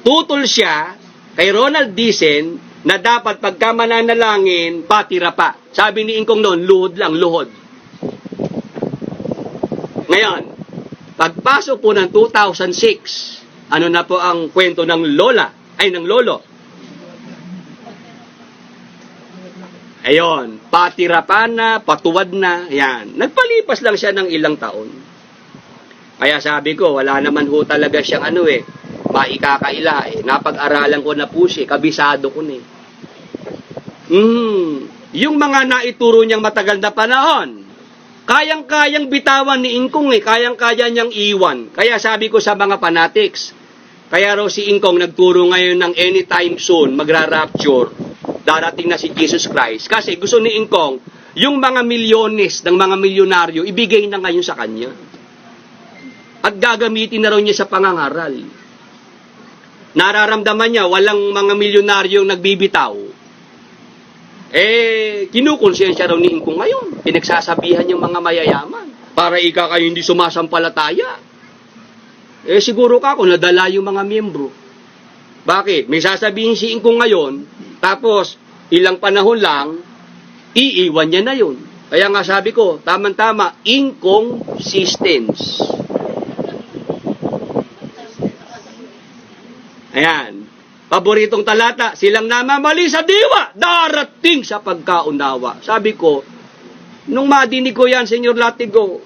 Tutol siya kay Ronald Dicen na dapat pagka mananalangin, patira pa. Sabi ni Ingkong noon, luhod lang, luhod. Ngayon, pagpasok po ng 2006, ano na po ang kwento ng ng lolo? Ayon, patirapan na, patuwad na, yan. Nagpalipas lang siya ng ilang taon. Kaya sabi ko, wala naman ho talaga siyang maikakaila. Napag-aralan ko na po siya, kabisado ko na Yung mga naituro niyang matagal na panahon, kayang-kayang bitawan ni Ingkong kayang-kaya niyang iwan. Kaya sabi ko sa mga fanatics, kaya raw si Ingkong nagturo ngayon ng anytime soon, magra-rapture, darating na si Jesus Christ. Kasi gusto ni Ingkong, yung mga milyones ng mga milyonaryo, ibigay na ngayon sa kanya. At gagamitin na raw niya sa pangangaral. Nararamdaman niya, walang mga milyonaryong nagbibitaw. Kinukonsensya raw ni Ingkong ngayon. Pinagsasabihan yung mga mayayaman. Para kayo hindi sumasampalataya. Siguro ka kung nadala yung mga miyembro. Bakit? May sasabihin si Ingkong ngayon, tapos ilang panahon lang, iiwan niya na yun. Kaya nga sabi ko, tamang-tama, inconsistence. Ayan. Paboritong talata, silang namamali sa diwa, darating sa pagkaunawa. Sabi ko, nung madinig ko yan, Senyor Latigo,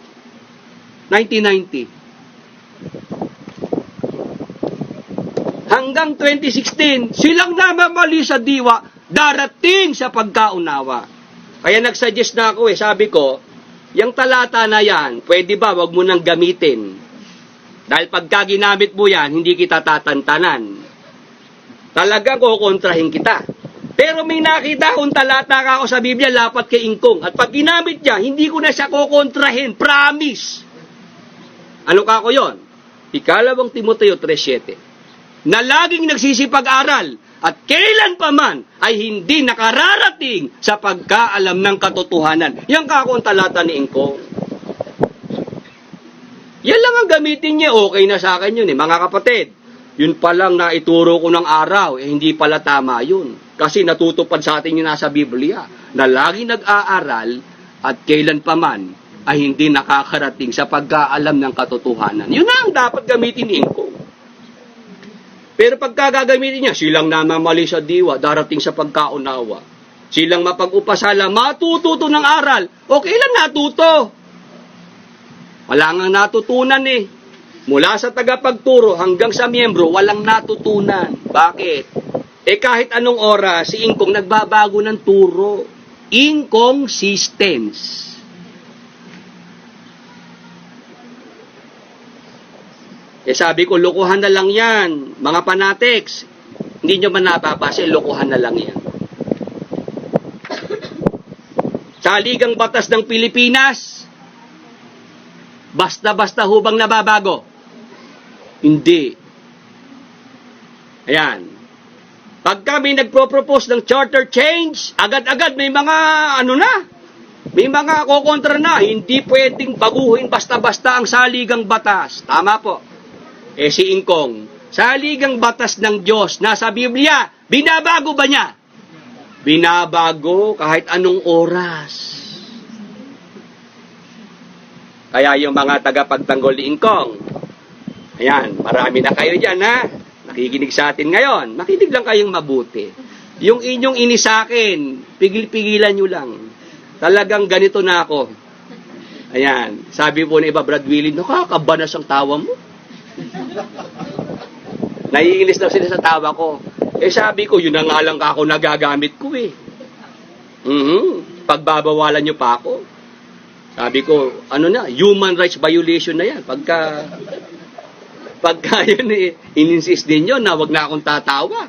1990. Hanggang 2016, silang namamali sa diwa, darating sa pagkaunawa. Kaya nagsuggest na ako sabi ko, yung talata na yan, pwede ba wag mo nang gamitin? Dahil pagka ginamit mo yan, hindi kita tatantanan. Talagang kukontrahin kita. Pero may nakita akong talata ka ako sa Biblia, lapat kay Ingkong. At pag ginamit niya, hindi ko na siya kukontrahin. Promise! Ano ka ako yun? Ikalawang Timoteo 3:7. Na laging nagsisipag-aral at kailan pa man ay hindi nakararating sa pagkaalam ng katotohanan. Yan ka ako ang talata ni Ingkong. Yan lang ang gamitin niya, okay na sa akin yun mga kapatid. Yun palang naituro ko ng araw, hindi pala tama yun. Kasi natutupad sa atin yung nasa Biblia, na lagi nag-aaral at kailan pa man ay hindi nakakarating sa pagkaalam ng katotohanan. Yun na ang dapat gamitin ni Ingkong. Pero pagka gagamitin niya, silang namamali sa diwa, darating sa pagkaunawa. silang mapag-upasala, matututo ng aral. Okay lang natuto. Wala nga natutunan eh. Mula sa tagapagturo hanggang sa miyembro, walang natutunan. Bakit? Kahit anong oras, si Ingkong nagbabago ng turo. Inconsistence. Sabi ko, lokohan na lang yan. Mga panatics, hindi nyo man napapasa, lokohan na lang yan. Saligang batas ng Pilipinas, basta-basta hubang nababago? Hindi. Ayan. Pag kami nagpro-propose ng charter change, agad-agad may mga may mga kokontra na. Hindi pwedeng baguhin basta-basta ang saligang batas. Tama po. Si Ingkong, saligang batas ng Diyos, nasa Biblia, binabago ba niya? Binabago kahit anong oras. Kaya yung mga tagapagtanggol ni Ingkong, ayan, marami na kayo dyan, ha? Nakikinig sa atin ngayon. Makinig lang kayong mabuti. Yung inyong inisakin, pigil-pigilan nyo lang. Talagang ganito na ako. Ayan, sabi po ni Iba Brad Willie, nakakabanas ang tawa mo. Naiinis daw sila sa tawa ko. Sabi ko, yun na nga lang ako nagagamit ko eh. Pagbabawalan nyo pa ako. Sabi ko, human rights violation na yan. Pagka yun in-insist din yun na wag na akong tatawa.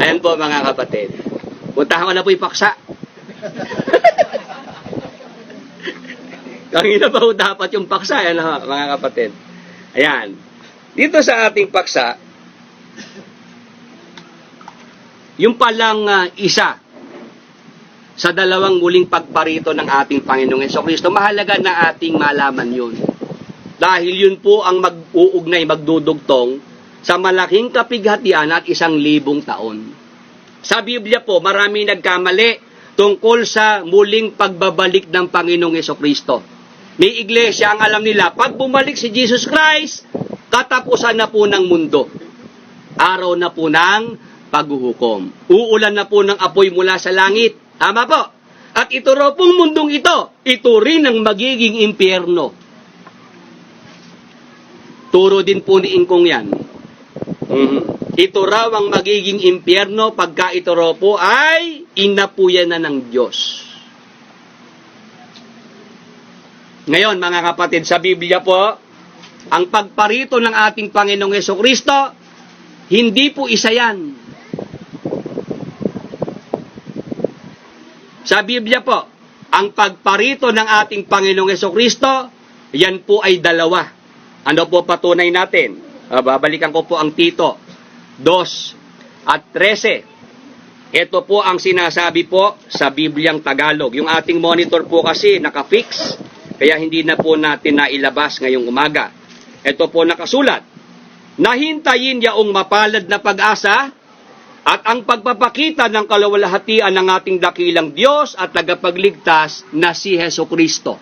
Ayan po mga kapatid. Puntahan ko na po yung paksa. Kanina pa po dapat yung paksa, yan mga kapatid. Ayan. Dito sa ating paksa, yung palang isa sa dalawang muling pagparito ng ating Panginoong Hesukristo, mahalaga na ating malaman yun. Dahil yun po ang mag-uugnay, magdudugtong sa malaking kapighatian at 1,000 taon. Sa Biblia po, marami nagkamali tungkol sa muling pagbabalik ng Panginoong Hesukristo. May iglesia ang alam nila, pag bumalik si Jesus Christ, katapusan na po ng mundo. Araw na po ng paghuhukom. Uulan na po ng apoy mula sa langit. Tama po. At ito raw pong mundong ito rin ang magiging impyerno. Turo din po ni Ingkong yan. Ito raw ang magiging impyerno pagka ito raw po ay inapuyan na ng Diyos. Ngayon, mga kapatid, sa Biblia po, ang pagparito ng ating Panginoong Hesukristo, hindi po isa yan. Sa Biblia po, ang pagparito ng ating Panginoong Hesukristo, yan po ay dalawa. Ano po patunay natin? Babalikan ko po ang Tito 2:13. Ito po ang sinasabi po sa Bibliang Tagalog. Yung ating monitor po kasi nakafix, kaya hindi na po natin nailabas ngayong umaga. Ito po nakasulat, nahintayin yaong mapalad na pag-asa at ang pagpapakita ng kaluwalhatian ng ating dakilang Diyos at tagapagligtas na si Hesukristo.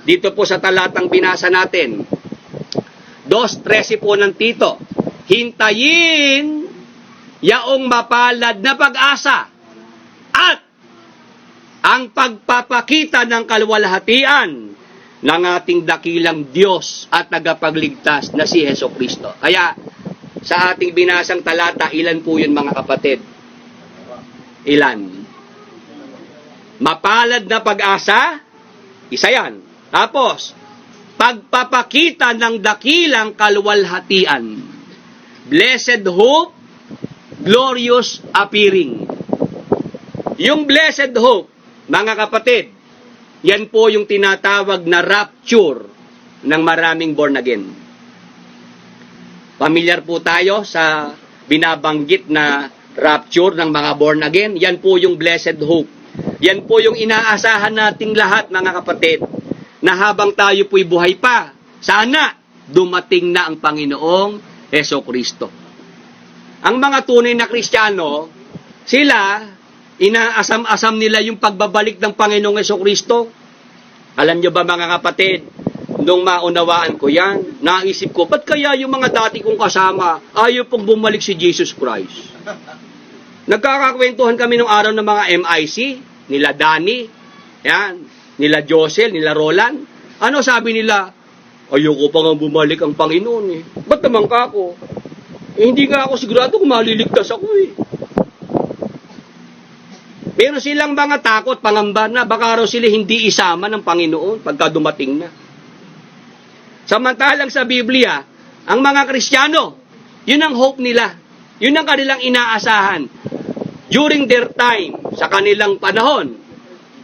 Dito po sa talatang binasa natin, 2:13 po ng Tito, hintayin yaong mapalad na pag-asa at ang pagpapakita ng kaluwalhatian ng ating dakilang Diyos at tagapagligtas na si Hesukristo. Kaya, sa ating binasang talata, ilan po yun mga kapatid? Ilan? Mapalad na pag-asa, isa yan. Tapos, pagpapakita ng dakilang kaluwalhatian. Blessed hope, glorious appearing. Yung blessed hope, mga kapatid, yan po yung tinatawag na rapture ng maraming born again. Pamilyar po tayo sa binabanggit na rapture ng mga born again. Yan po yung blessed hope. Yan po yung inaasahan nating lahat, mga kapatid, na habang tayo po'y buhay pa, sana dumating na ang Panginoong Hesukristo. Ang mga tunay na Kristiyano, sila, inaasam-asam nila yung pagbabalik ng Panginoong Hesukristo. Alam nyo ba mga kapatid, nung maunawaan ko yan, naisip ko, ba't kaya yung mga dati kong kasama, ayaw pong bumalik si Jesus Christ? Nagkakakwentuhan kami nung araw ng mga MIC, nila Danny, yan, nila Josel, nila Roland. Ano sabi nila? Ayoko pa nga bumalik ang Panginoon eh. Ba't naman ka ako? Eh, hindi nga ako sigurado kung maliligtas ako eh. Meron silang mga takot, pangamba na baka raw sila hindi isama ng Panginoon pagka dumating na. Samantalang sa Biblia, ang mga Kristiyano, yun ang hope nila. Yun ang kanilang inaasahan. During their time, sa kanilang panahon,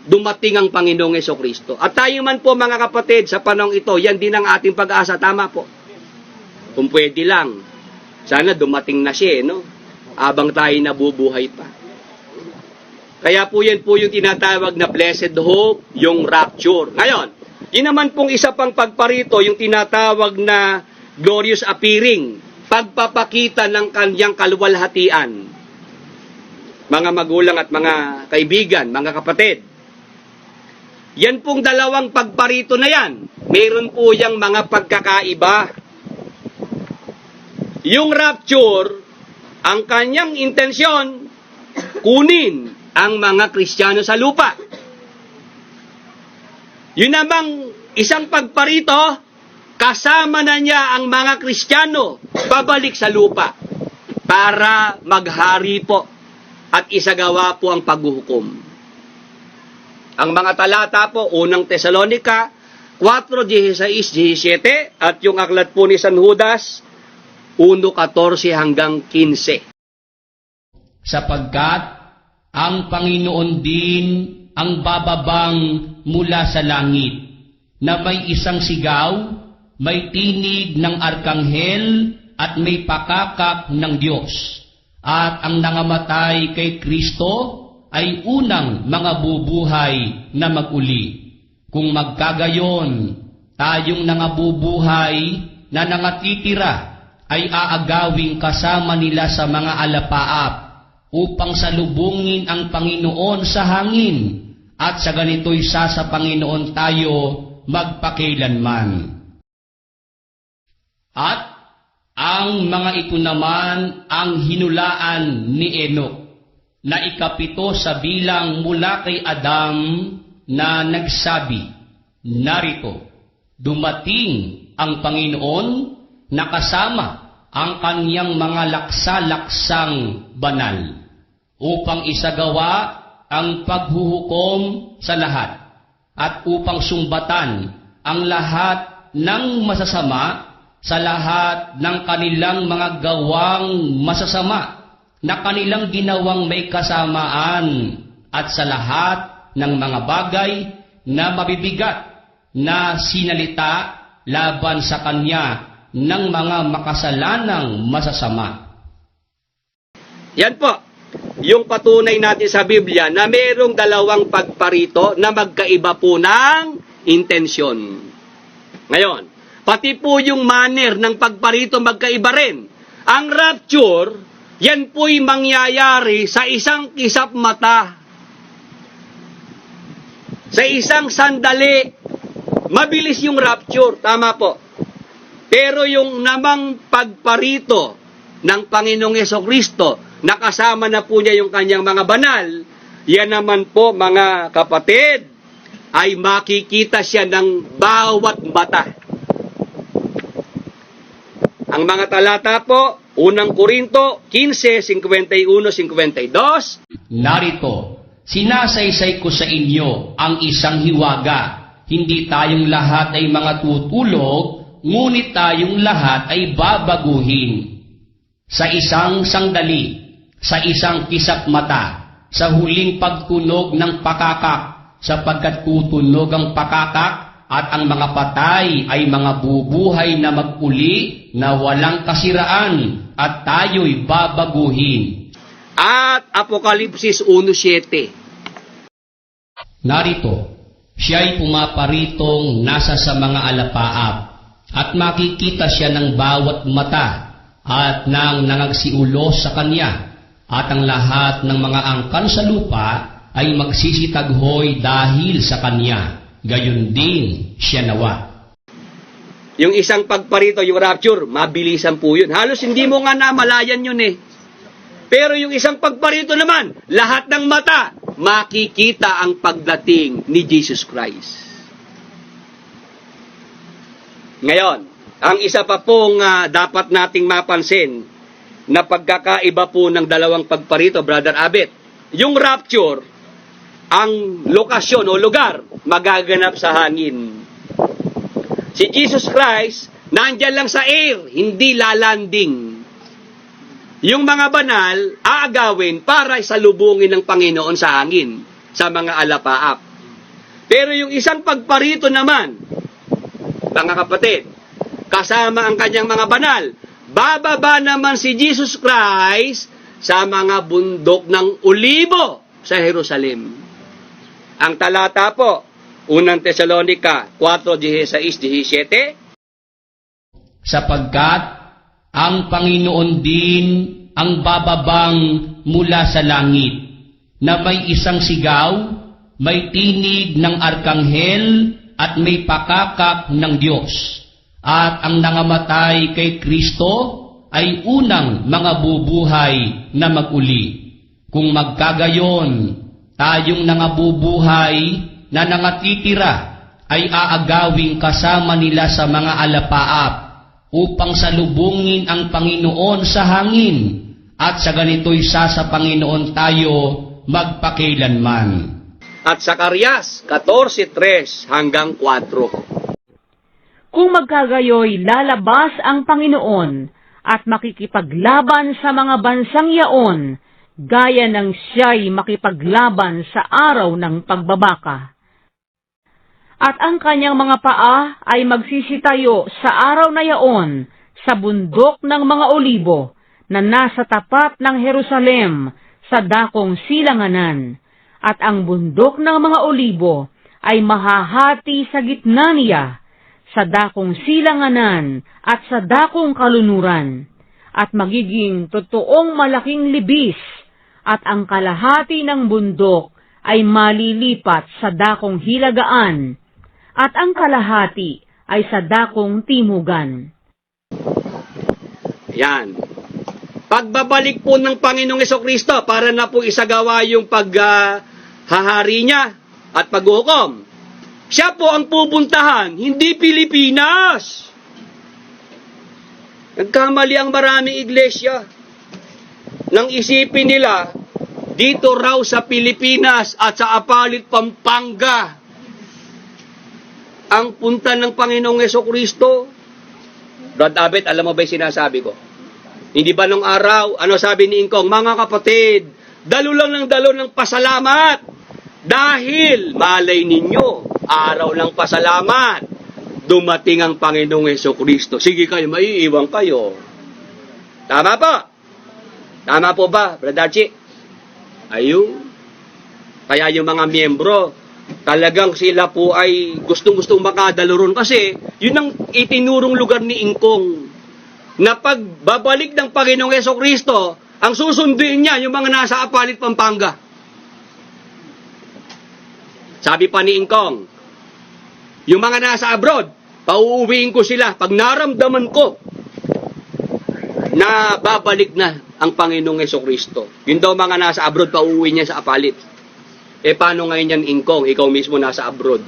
dumating ang Panginoong Hesukristo. At tayo man po mga kapatid, sa panahon ito, yan din ang ating pag-asa. Tama po. Kung pwede lang, sana dumating na siya, no? Habang tayo nabubuhay pa. Kaya po yan po yung tinatawag na blessed hope, yung rapture. Ngayon, yun naman pong isa pang pagparito, yung tinatawag na glorious appearing, pagpapakita ng kanyang kaluwalhatian. Mga magulang at mga kaibigan, mga kapatid, yan pong dalawang pagparito na yan, mayroon po yung mga pagkakaiba. Yung rapture, ang kanyang intensyon, kunin ang mga Kristiyano sa lupa. Yun namang isang pagparito, kasama na niya ang mga Kristiyano babalik sa lupa para maghari po at isagawa po ang paghuhukom. Ang mga talata po, unang Tesalonica 4:16-17 at yung aklat po ni San Judas 1:14 hanggang 15. Sapagkat ang Panginoon din ang bababang mula sa langit, na may isang sigaw, may tinig ng arkanghel, at may pakakak ng Diyos. At ang nangamatay kay Kristo ay unang mga bubuhay na maguli. Kung magkagayon, tayong nangabubuhay na nangatitira ay aagawing kasama nila sa mga alapaap upang salubungin ang Panginoon sa hangin, at sa ganito'y sa Panginoon tayo magpakailanman. At ang mga ito naman ang hinulaan ni Enoch, na ikapito sa bilang mula kay Adam, na nagsabi, narito, dumating ang Panginoon na kasama ang kanyang mga laksa-laksang banal, upang isagawa ang paghuhukom sa lahat, at upang sumbatan ang lahat ng masasama sa lahat ng kanilang mga gawang masasama na kanilang ginawang may kasamaan, at sa lahat ng mga bagay na mabibigat na sinalita laban sa kanya ng mga makasalanang masasama. Yan po, yung patunay natin sa Biblia na mayroong dalawang pagparito na magkaiba po ng intensyon. Ngayon, pati po yung manner ng pagparito magkaiba rin. Ang rapture, yan po'y mangyayari sa isang kisap mata. Sa isang sandali, mabilis yung rapture, tama po. Pero yung namang pagparito ng Panginoong Hesukristo, nakasama na po niya yung kanyang mga banal, yan naman po mga kapatid, ay makikita siya ng bawat mata. Ang mga talata po, unang Korinto 15:51-52. Narito, sinasaysay ko sa inyo ang isang hiwaga. Hindi tayong lahat ay mga tutulog, ngunit tayong lahat ay babaguhin. Sa isang sandali, sa isang kisap mata, sa huling pagtunog ng pakakak, sapagkat tutunog ang pakakak, at ang mga patay ay mga bubuhay na maguli na walang kasiraan, at tayo'y babaguhin. At Apokalipsis 1:7. Narito, siya'y pumaparitong nasa sa mga alapaap, at makikita siya ng bawat mata, at nang nangagsiulos sa kanya, at ang lahat ng mga angkan sa lupa ay magsisitaghoy dahil sa kanya. Gayon din siya nawa. Yung isang pagparito, yung rapture, mabilisan po yun. Halos hindi mo nga namalayan yun eh. Pero yung isang pagparito naman, lahat ng mata, makikita ang pagdating ni Jesus Christ. Ngayon, ang isa pa pong dapat nating mapansin na pagkakaiba po ng dalawang pagparito, Brother Abet, yung rapture, ang lokasyon o lugar, magaganap sa hangin. Si Jesus Christ, nandyan lang sa air, hindi lalanding. Yung mga banal, aagawin para salubungin ng Panginoon sa hangin, sa mga alapaap. Pero yung isang pagparito naman, mga kapatid, kasama ang kanyang mga banal, bababa naman si Jesus Christ sa mga bundok ng Olibo sa Jerusalem. Ang talata po, 1 Tesalonica 4:16-17, sapagkat ang Panginoon din ang bababang mula sa langit, na may isang sigaw, may tinig ng arkanghel, at may pakakak ng Diyos. At ang nangamatay kay Kristo ay unang mga bubuhay na maguli. Kung magkagayon, tayong nangabubuhay na nangatitira ay aagawing kasama nila sa mga alapaap upang salubungin ang Panginoon sa hangin, at sa ganito'y sa Panginoon tayo magpakailanman. at Zacarias 14:3 hanggang 4. Kung magkagayoy, lalabas ang Panginoon at makikipaglaban sa mga bansang yaon, gaya ng siya'y makipaglaban sa araw ng pagbabaka. At ang kanyang mga paa ay magsisitayo sa araw na yaon sa bundok ng mga olibo na nasa tapat ng Jerusalem sa dakong silanganan. At ang bundok ng mga olibo ay mahahati sa gitna niya sa dakong silanganan at sa dakong kalunuran, at magiging totoong malaking libis, at ang kalahati ng bundok ay malilipat sa dakong hilagaan, at ang kalahati ay sa dakong timugan. Yan. Pagbabalik po ng Panginoong Hesukristo para na po isagawa yung paghahari niya at paghukom. Siya po ang pupuntahan, hindi Pilipinas. Nagkamali ang maraming iglesia nang isipin nila dito raw sa Pilipinas at sa Apalit, Pampanga ang punta ng Panginoong Hesukristo. Brad Abet, alam mo ba yung sinasabi ko? Hindi ba nung araw, ano sabi ni Ingkong, mga kapatid, dalo lang ng pasalamat. Dahil, malay ninyo, araw ng pasalamat, dumating ang Panginoong Hesukristo. Sige kayo, maiiwan kayo. Tama po? Tama po ba, Brad Archie? Ayun. Kaya yung mga miyembro, talagang sila po ay gustong-gustong makadalo ron. Kasi, yun ang itinurong lugar ni Ingkong, na pagbabalik ng Panginoong Hesukristo, ang susunduin niya yung mga nasa Apalit, Pampanga. Sabi pa ni Ingkong, yung mga nasa abroad, pauuwiin ko sila pag naramdaman ko na babalik na ang Panginoong Hesukristo. Yun daw mga nasa abroad, pauuwi niya sa Apalit. Eh paano ngayon yan, Ingkong? Ikaw mismo nasa abroad.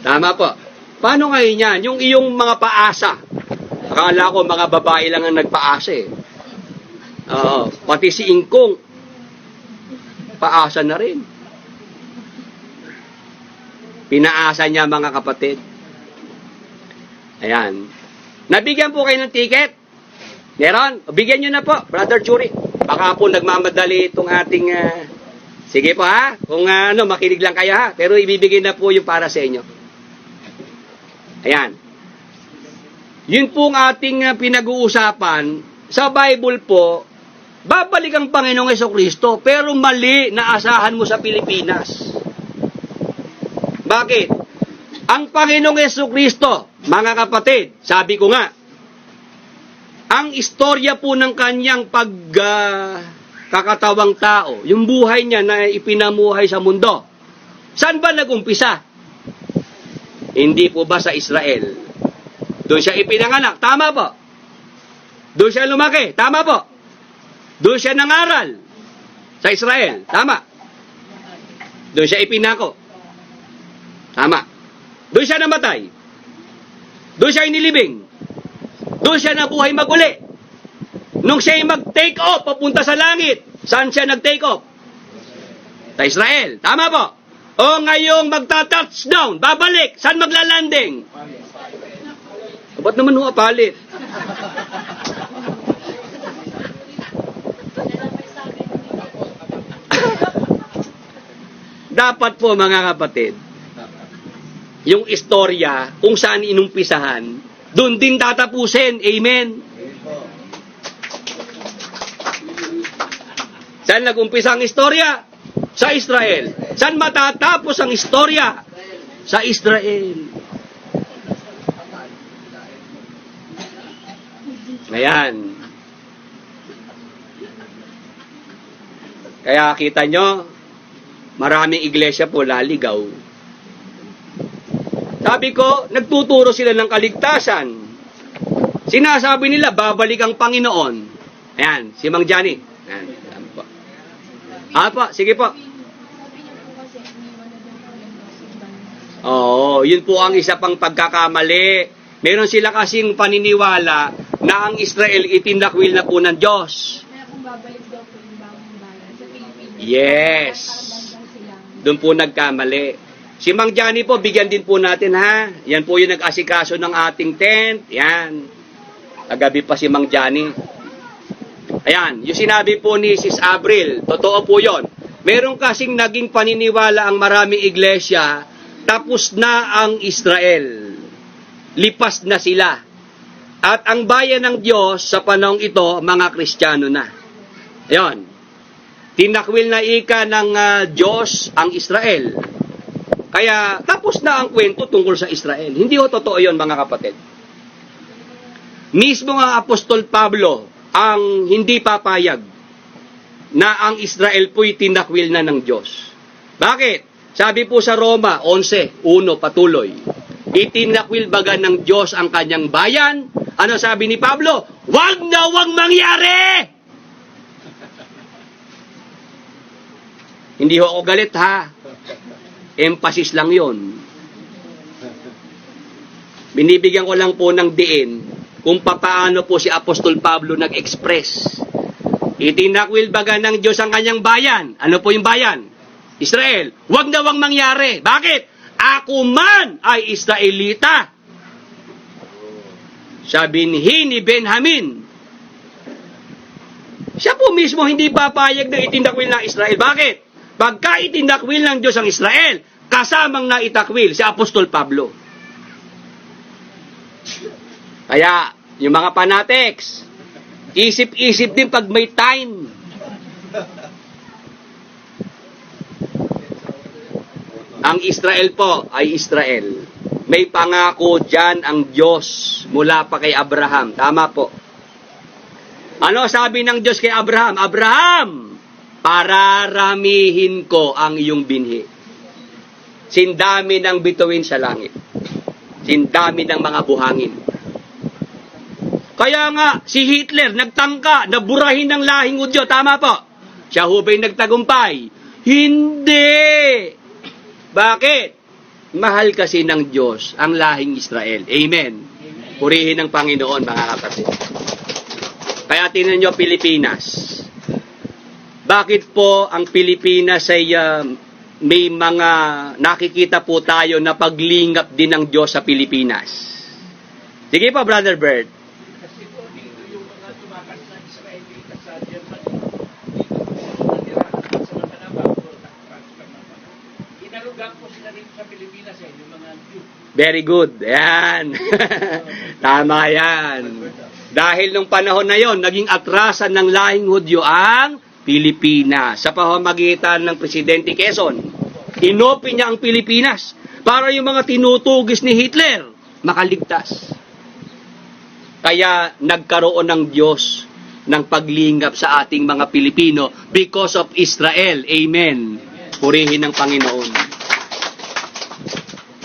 Tama po. Paano ngayon yan? Yung iyong mga paasa. Akala ko mga babae lang ang nagpaasa eh. Pati si Ingkong, paasa na rin. Pinaasa niya mga kapatid. Ayan. Nabigyan po kayo ng ticket? Meron? Bigyan nyo na po, Brother Churi. Baka po nagmamadali itong ating... Sige po ha, kung makinig lang kayo ha. Pero ibibigay na po yung para sa inyo. Ayan. Yun po ang ating pinag-uusapan. Sa Bible po, babalik ang Panginoong Hesukristo, pero mali na asahan mo sa Pilipinas. Bakit? Ang Panginoong Hesukristo, mga kapatid, sabi ko nga, ang istorya po ng kanyang pagkakatawang tao, yung buhay niya na ipinamuhay sa mundo, saan ba nag-umpisa? Hindi po ba sa Israel? Doon siya ipinanganak. Tama po. Doon siya lumaki. Tama po. Doon siya nangaral sa Israel. Tama. Doon siya ipinako. Tama. Doon siya namatay. Doon siya inilibing. Doon siya nabuhay maguli. Nung siya mag-take off, papunta sa langit, saan siya nag-take off? Sa Israel. Tama po. O ngayong magta-touchdown, babalik, saan maglalanding? Ba't naman ho palit? Dapat po mga kapatid, yung istorya, kung saan inumpisahan, doon din tatapusin. Amen? Saan nag-umpisa ang istorya? Sa Israel. Saan matatapos ang istorya? Sa Israel. Ayan. Kaya kita nyo, maraming iglesia po laligaw. Sabi ko, nagtuturo sila ng kaligtasan. Sinasabi nila, babalik ang Panginoon. Ayan, si Mang Johnny. Ayan, po. Po, sige po. Oo, yun po ang isa pang pagkakamali. Meron sila kasing paniniwala na ang Israel itinakwil na po ng Diyos. Kaya kung babalik daw po yung bagong bayan sa Pilipinas. Yes. Doon po nagkamali. Si Mang Johnny po, bigyan din po natin ha. Yan po yung nag-asikaso ng ating tent. Yan. Kagabi pa si Mang Johnny. Ayan, yung sinabi po ni Sis Abril, totoo po yon. Meron kasing naging paniniwala ang maraming iglesia, tapos na ang Israel. Lipas na sila. At ang bayan ng Diyos sa panahong ito, mga Kristiyano na. Ayan. Tinakwil na ika ng Diyos ang Israel. Kaya tapos na ang kwento tungkol sa Israel. Hindi ho totoo yon mga kapatid. Mismo ang Apostol Pablo ang hindi papayag na ang Israel po'y tinakwil na ng Diyos. Bakit? Sabi po sa Roma 11:1 patuloy. Itinakwil baga ng Diyos ang kanyang bayan? Ano sabi ni Pablo? Wag na wag mangyari! Hindi ho ako galit ha. Emphasis lang yon. Binibigyan ko lang po ng diin kung papaano po si Apostol Pablo nag-express. Itinakwil baga ng Diyos ang kanyang bayan. Ano po yung bayan? Israel. Wag na wag mangyari. Bakit? Ako man ay Israelita. Sabi ni Benjamin. Siya po mismo hindi papayag na itinakwil ng Israel. Bakit? Pagka itinakwil ng Diyos ang Israel, kasamang naitakwil si Apostol Pablo. Kaya, yung mga fanatics, isip-isip din pag may time. Ang Israel po ay Israel. May pangako dyan ang Diyos mula pa kay Abraham. Tama po. Ano sabi ng Diyos kay Abraham? Abraham, pararamihin ko ang iyong binhi. Sindami ng bituin sa langit. Sindami ng mga buhangin. Kaya nga, si Hitler nagtangka, naburahin ng lahing Hudyo. Tama po. Siya ho ba'y nagtagumpay? Hindi! Bakit? Mahal kasi ng Diyos ang lahing Israel. Amen. Purihin ng Panginoon, mga kapatid. Kaya tingnan nyo Pilipinas. Bakit po ang Pilipinas ay may mga nakikita po tayo na paglingap din ng Diyos sa Pilipinas? Sige pa, Brother Bert. Kasi po dito yung mga tumakas na Israelita sa Germany, dito po natirahan sa Matanabang, inarugan po sila dito sa Pilipinas yung mga Jew. Very good. Ayan. Tama yan. Dahil nung panahon na yon, naging atrasan ng lahing Hudyo ang Pilipinas. Sa pamamagitan ng Presidente Quezon, inopen niya ang Pilipinas para yung mga tinutugis ni Hitler makaligtas. Kaya nagkaroon ng Diyos ng paglingap sa ating mga Pilipino because of Israel. Amen. Purihin ng Panginoon.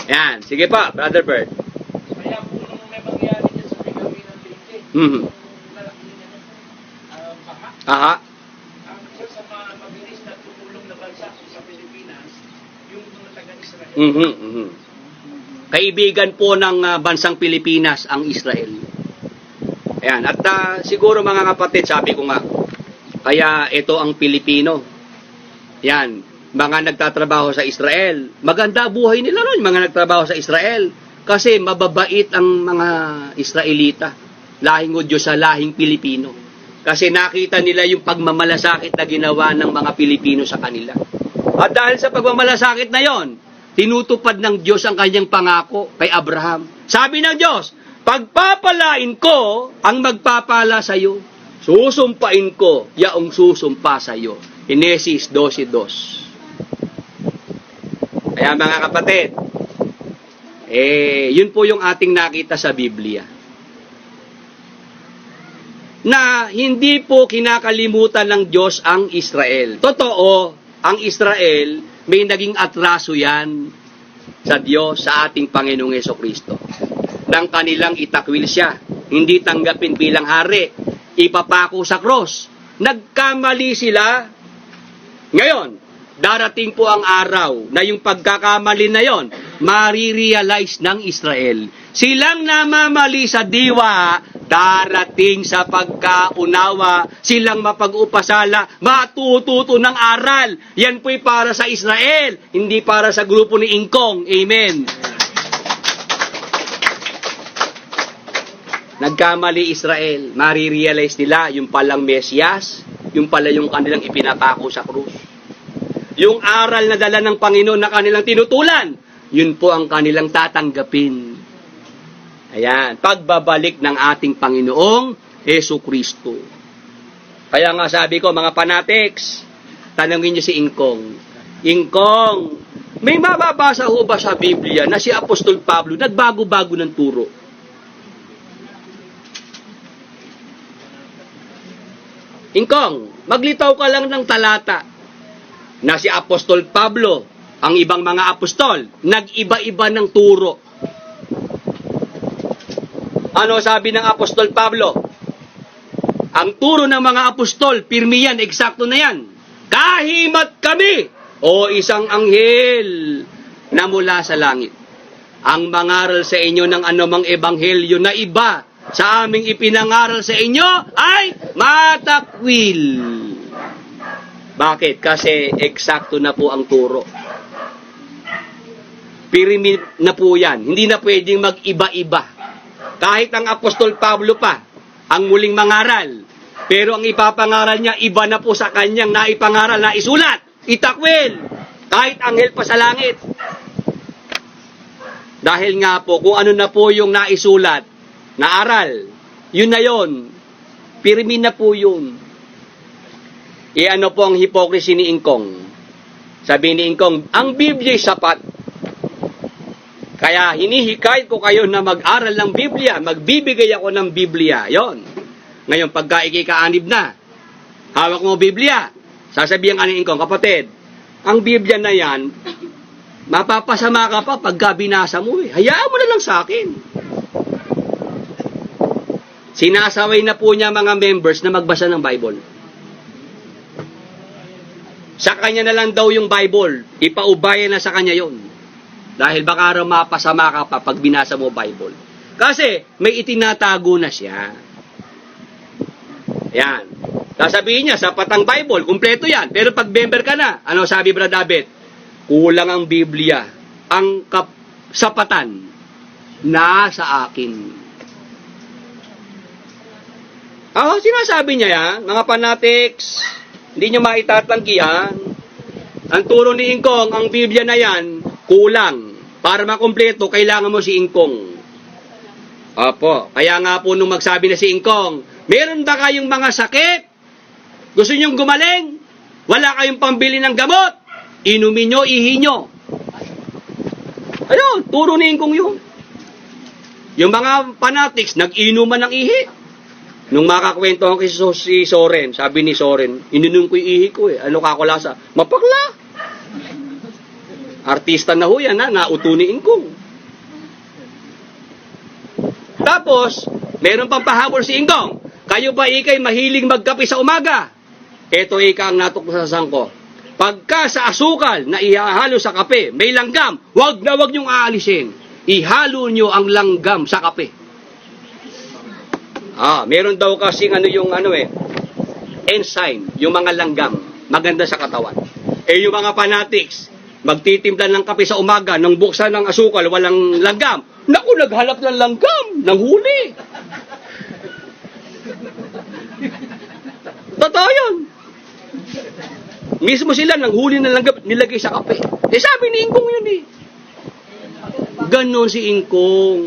Yan. Sige pa, Brother Bert. Kaya po nung may mangyari Mhm. Aha. Ang isa sa mga mabilis na tumulong na bansa sa Pilipinas, yung mga taga-Israel. Mhm. Mhm. Kaibigan po ng bansang Pilipinas ang Israel. Ayan. At siguro mga kapatid, sabi ko nga, kaya ito ang Pilipino. Yan. Mga nagtatrabaho sa Israel. Maganda buhay nila ron, mga nagtrabaho sa Israel. Kasi mababait ang mga Israelita. Lahing Hudyo sa lahing Pilipino. Kasi nakita nila yung pagmamalasakit na ginawa ng mga Pilipino sa kanila. At dahil sa pagmamalasakit na yon, tinutupad ng Diyos ang kanyang pangako kay Abraham. Sabi ng Diyos, pagpapalain ko ang magpapala sa iyo. Susumpain ko yaong susumpa sa iyo. Genesis 12:2. Kaya mga kapatid, yun po yung ating nakita sa Biblia. Na hindi po kinakalimutan ng Diyos ang Israel. Totoo, ang Israel, may naging atraso yan sa Diyos, sa ating Panginoong Hesukristo. Nang kanilang itakwil siya, hindi tanggapin bilang hari, ipapako sa cross. Nagkamali sila. Ngayon, darating po ang araw na yung pagkakamali na yon, marirealize ng Israel. Silang namamali sa diwa, darating sa pagkaunawa, silang mapag-upasala, matututo ng aral. Yan po'y para sa Israel, hindi para sa grupo ni Ingkong. Amen. Nagkamali Israel, marirealize nila yung palang Mesiyas, yung pala yung kanilang ipinapako sa krus. Yung aral na dala ng Panginoon na kanilang tinutulan, yun po ang kanilang tatanggapin. Ayan, pagbabalik ng ating Panginoong Hesukristo. Kaya nga sabi ko, mga fanatics, tanungin niyo si Ingkong. Ingkong, may mababasa ho ba sa Biblia na si Apostol Pablo nagbago-bago ng turo? Ingkong, maglitaw ka lang ng talata na si Apostol Pablo, ang ibang mga apostol, nag-iba-iba ng turo. Ano sabi ng Apostol Pablo? Ang turo ng mga apostol, pirmi yan, eksakto na yan. Kahimat kami, o isang anghel na mula sa langit. Ang mangaral sa inyo ng anumang ebanghelyo na iba sa aming ipinangaral sa inyo ay matakwil. Bakit? Kasi eksakto na po ang turo. Pirmi na po yan. Hindi na pwedeng mag-iba-iba. Kahit ang Apostol Pablo pa, ang muling mangaral. Pero ang ipapangaral niya, iba na po sa kanyang naipangaral na isulat. Itakwil. Kahit anghel pa sa langit. Dahil nga po, kung ano na po yung naisulat, na aral, yun na yun. Pirmi na po yun. Ano po ang hypocrisy ni Ingkong? Sabi ni Ingkong, ang Biblia ay sapat. Kaya hinihikayat ko kayo na mag-aral ng Biblia. Magbibigay ako ng Biblia. Yon. Ngayon, pagka ikikaanib na, hawak mo Biblia. Sasabihan ka ni Ingkong, kapatid, ang Biblia na yan, mapapasama ka pa pagka binasa mo eh. Hayaan mo na lang sa akin. Sinasaway na po niya mga members na magbasa ng Bible. Sa kanya na lang daw yung Bible. Ipaubaya na sa kanya yon. Dahil baka raw mapasama ka pa pag binasa mo Bible. Kasi may itinatago na siya. Yan. Sasabihin niya, sapat ang Bible, kumpleto yan. Pero pag member ka na, ano sabi Brad David? Kulang ang Biblia. Ang sapatan nasa akin. Sinasabi niya yan, mga fanatics, hindi niyo maitatanggihan. Ang turo ni Ingkong, ang Biblia na yan, kulang. Para makumpleto, kailangan mo si Ingkong. Opo, kaya nga po nung magsabi na si Ingkong, meron ba kayong mga sakit? Gusto niyong gumaling? Wala kayong pambili ng gamot? Inumin nyo, ihi nyo. Ayun, turo ni Ingkong yun. Yung mga fanatics, nag-inuman ng ihi. Nung makakwento ako si Soren, sabi ni Soren, ininom ko yung ihi ko eh. Ano kakulasa? Mapakla. Artista na ho yan ha, nauto ni Ingkong. Tapos, Meron pang pahabol si Ingkong. Kayo ba ikay mahilig magkape sa umaga? Ito ika ang natuklasan ko. Pagka sa asukal na ihahalo sa kape, may langgam, wag na wag niyong aalisin. Ihalo niyo ang langgam sa kape. Meron daw kasing enzyme, yung mga langgam, maganda sa katawan. Yung mga fanatics, magtitimpla ng kape sa umaga, nang buksan ng asukal, walang langgam. Naku, naghalap ng langgam, nang huli. Totoo yun. Mismo sila nang huli ng langgam, nilagay sa kape. Sabi ni Ingkong yun eh. Ganon si Ingkong.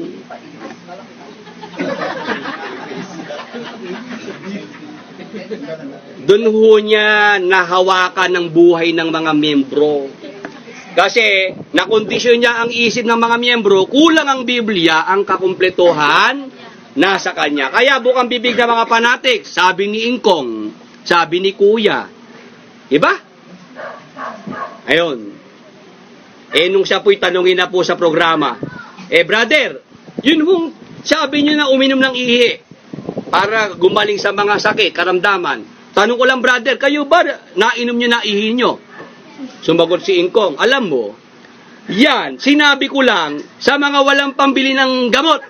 Doon ho niya nahawakan ng buhay ng mga miyembro. Kasi nakondisyon niya ang isip ng mga miyembro, kulang ang Biblia, ang kakumpletuhan nasa kanya. Kaya bukang bibig ng mga fanatic, sabi ni Ingkong, sabi ni Kuya. Diba? Ayun. Nung siya po'y tanungin na po sa programa, brother, yun hong sabi niyo na uminom ng ihi para gumaling sa mga sakit, karamdaman. Tanong ko lang, brother, kayo ba nainom niyo na ihi niyo? Sumagot si Ingkong, alam mo, yan, sinabi ko lang sa mga walang pambili ng gamot.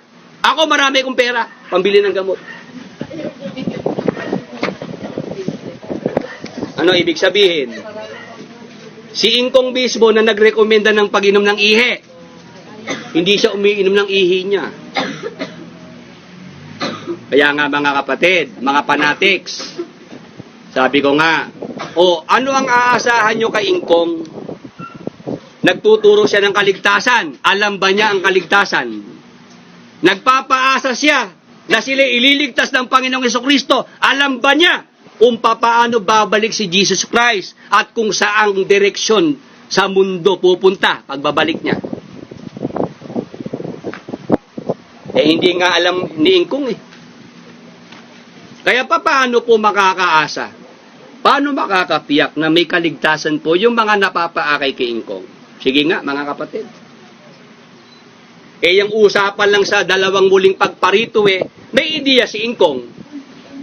Ako marami kong pera, pambili ng gamot. Ano ibig sabihin? Si Ingkong mismo na nagrekomenda ng pag-inom ng ihi. Hindi siya umiinom ng ihi niya. Kaya nga mga kapatid, mga fanatics, sabi ko nga, ano ang aasahan nyo kay Ingkong? Nagtuturo siya ng kaligtasan. Alam ba niya ang kaligtasan? Nagpapaasa siya na sila ililigtas ng Panginoong Hesukristo. Alam ba niya kung paano babalik si Jesus Christ at kung saang direksyon sa mundo pupunta pagbabalik niya? Hindi nga alam ni Ingkong eh. Kaya paano po makakaasa? Paano makakapiyak na may kaligtasan po yung mga napapaakay kay Ingkong? Sige nga, mga kapatid. Yung usapan lang sa dalawang muling pagparito may ideya si Ingkong.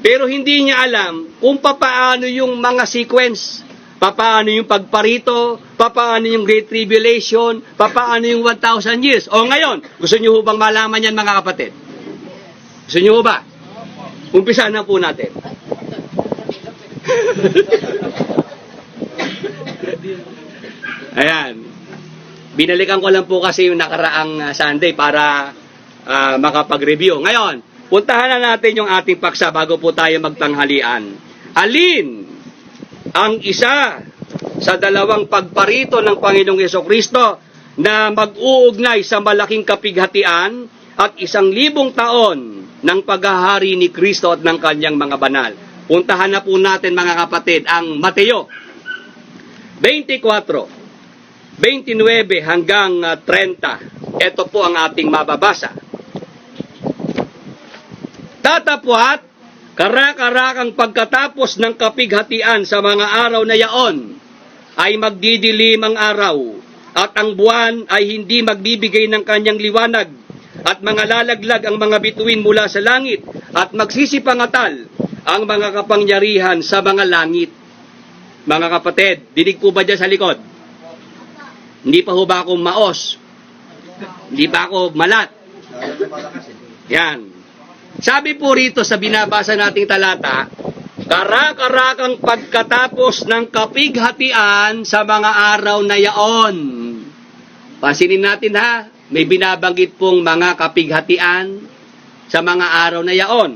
Pero hindi niya alam kung paano yung mga sequence, paano yung pagparito, paano yung Great Tribulation, paano yung 1,000 years. O ngayon, gusto niyo bang malaman yan mga kapatid? Gusto niyo ba? Umpisa na po natin. Ayan. Binalikan ko lang po kasi yung nakaraang Sunday para makapag-review. Ngayon, puntahan na natin yung ating paksa bago po tayo magtanghalian. Alin ang isa sa dalawang pagparito ng Panginoong Hesukristo na mag-uugnay sa malaking kapighatian at 1,000 taon ng paghahari ni Kristo at ng kanyang mga banal? Puntahan na po natin mga kapatid ang Mateo 24, 29 hanggang 30. Ito po ang ating mababasa. Tatapwat, karak-karakang pagkatapos ng kapighatian sa mga araw na yaon, ay magdidilim ang araw, at ang buwan ay hindi magbibigay ng kanyang liwanag, at mga lalaglag ang mga bituin mula sa langit, at magsisipangatal ang mga kapangyarihan sa mga langit. Mga kapatid, dinig po ba dyan sa likod? Hindi pa ho ba ako maos? Hindi pa ako malat? Yan. Sabi po rito sa binabasa nating talata, karak-karakang pagkatapos ng kapighatian sa mga araw na yaon. Pansinin natin ha, may binabanggit pong mga kapighatian sa mga araw na yaon.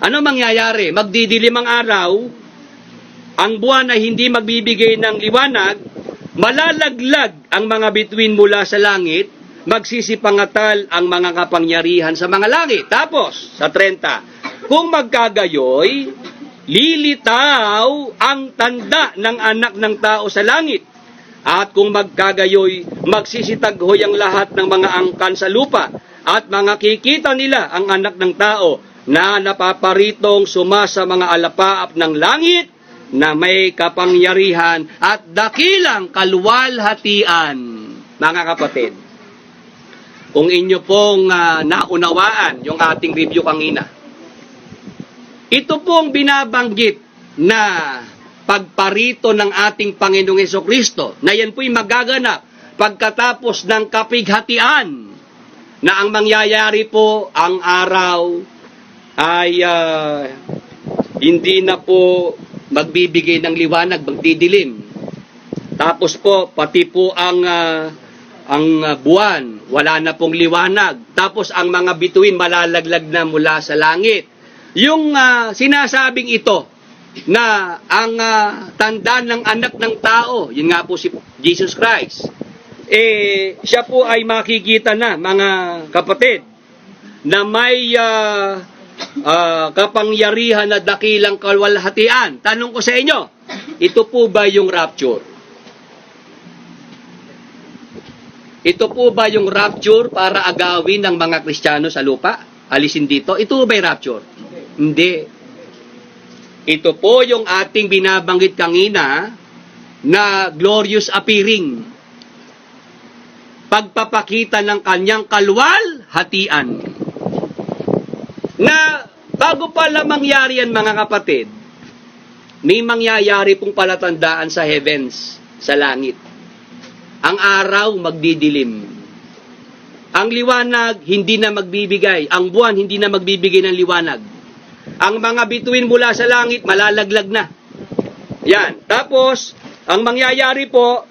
Ano mangyayari? Magdidilim ang araw, ang buwan ay hindi magbibigay ng liwanag, malalaglag ang mga bituin mula sa langit, magsisipangatal ang mga kapangyarihan sa mga langit. Tapos, sa 30, kung magkagayoy, lilitaw ang tanda ng anak ng tao sa langit. At kung magkagayoy, magsisitaghoy ang lahat ng mga angkan sa lupa, at mga kikita nila ang anak ng tao na napaparitong sumasa mga alapaap ng langit na may kapangyarihan at dakilang kaluwalhatian. Mga kapatid, kung inyo pong naunawaan yung ating review kanina. Ito pong binabanggit na pagparito ng ating Panginoong Hesukristo na yan po'y magaganap pagkatapos ng kapighatian na ang mangyayari po ang araw ay hindi na po magbibigay ng liwanag, magdidilim. Tapos po, pati po ang buwan, wala na pong liwanag. Tapos ang mga bituin malalaglag na mula sa langit. Yung sinasabing ito, na ang tanda ng anak ng tao, yun nga po si Jesus Christ, siya po ay makikita na, mga kapatid, na may kapangyarihan na dakilang kalwalhatian. Tanong ko sa inyo, ito po ba yung rapture? Ito po ba yung rapture para agawin ng mga Kristiyano sa lupa? Alisin dito? Ito ba yung rapture? Hindi. Ito po yung ating binabanggit kanina na glorious appearing. Pagpapakita ng kanyang kalwalhatian. Na bago pala mangyari yan, mga kapatid, may mangyayari pong palatandaan sa heavens, sa langit. Ang araw magdidilim. Ang liwanag hindi na magbibigay. Ang buwan hindi na magbibigay ng liwanag. Ang mga bituin mula sa langit malalaglag na. Yan. Tapos, ang mangyayari po,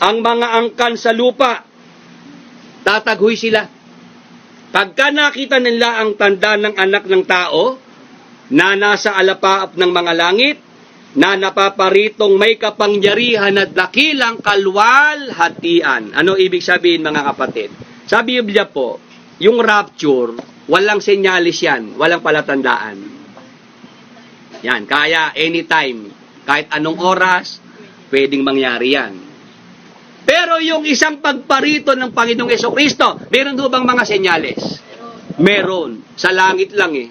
ang mga angkan sa lupa, tataghoy sila. Pagka nakita nila ang tanda ng anak ng tao, na nasa alapaap ng mga langit, na napaparitong may kapangyarihan at dakilang kalwalhatian. Ano ibig sabihin, mga kapatid? Sa Biblia po, yung rapture, walang senyalis yan, walang palatandaan. Yan, kaya anytime, kahit anong oras, pwedeng mangyari yan. Pero yung isang pagparito ng Panginoong Hesukristo, meron ho bang mga senyales? Meron. Sa langit lang eh.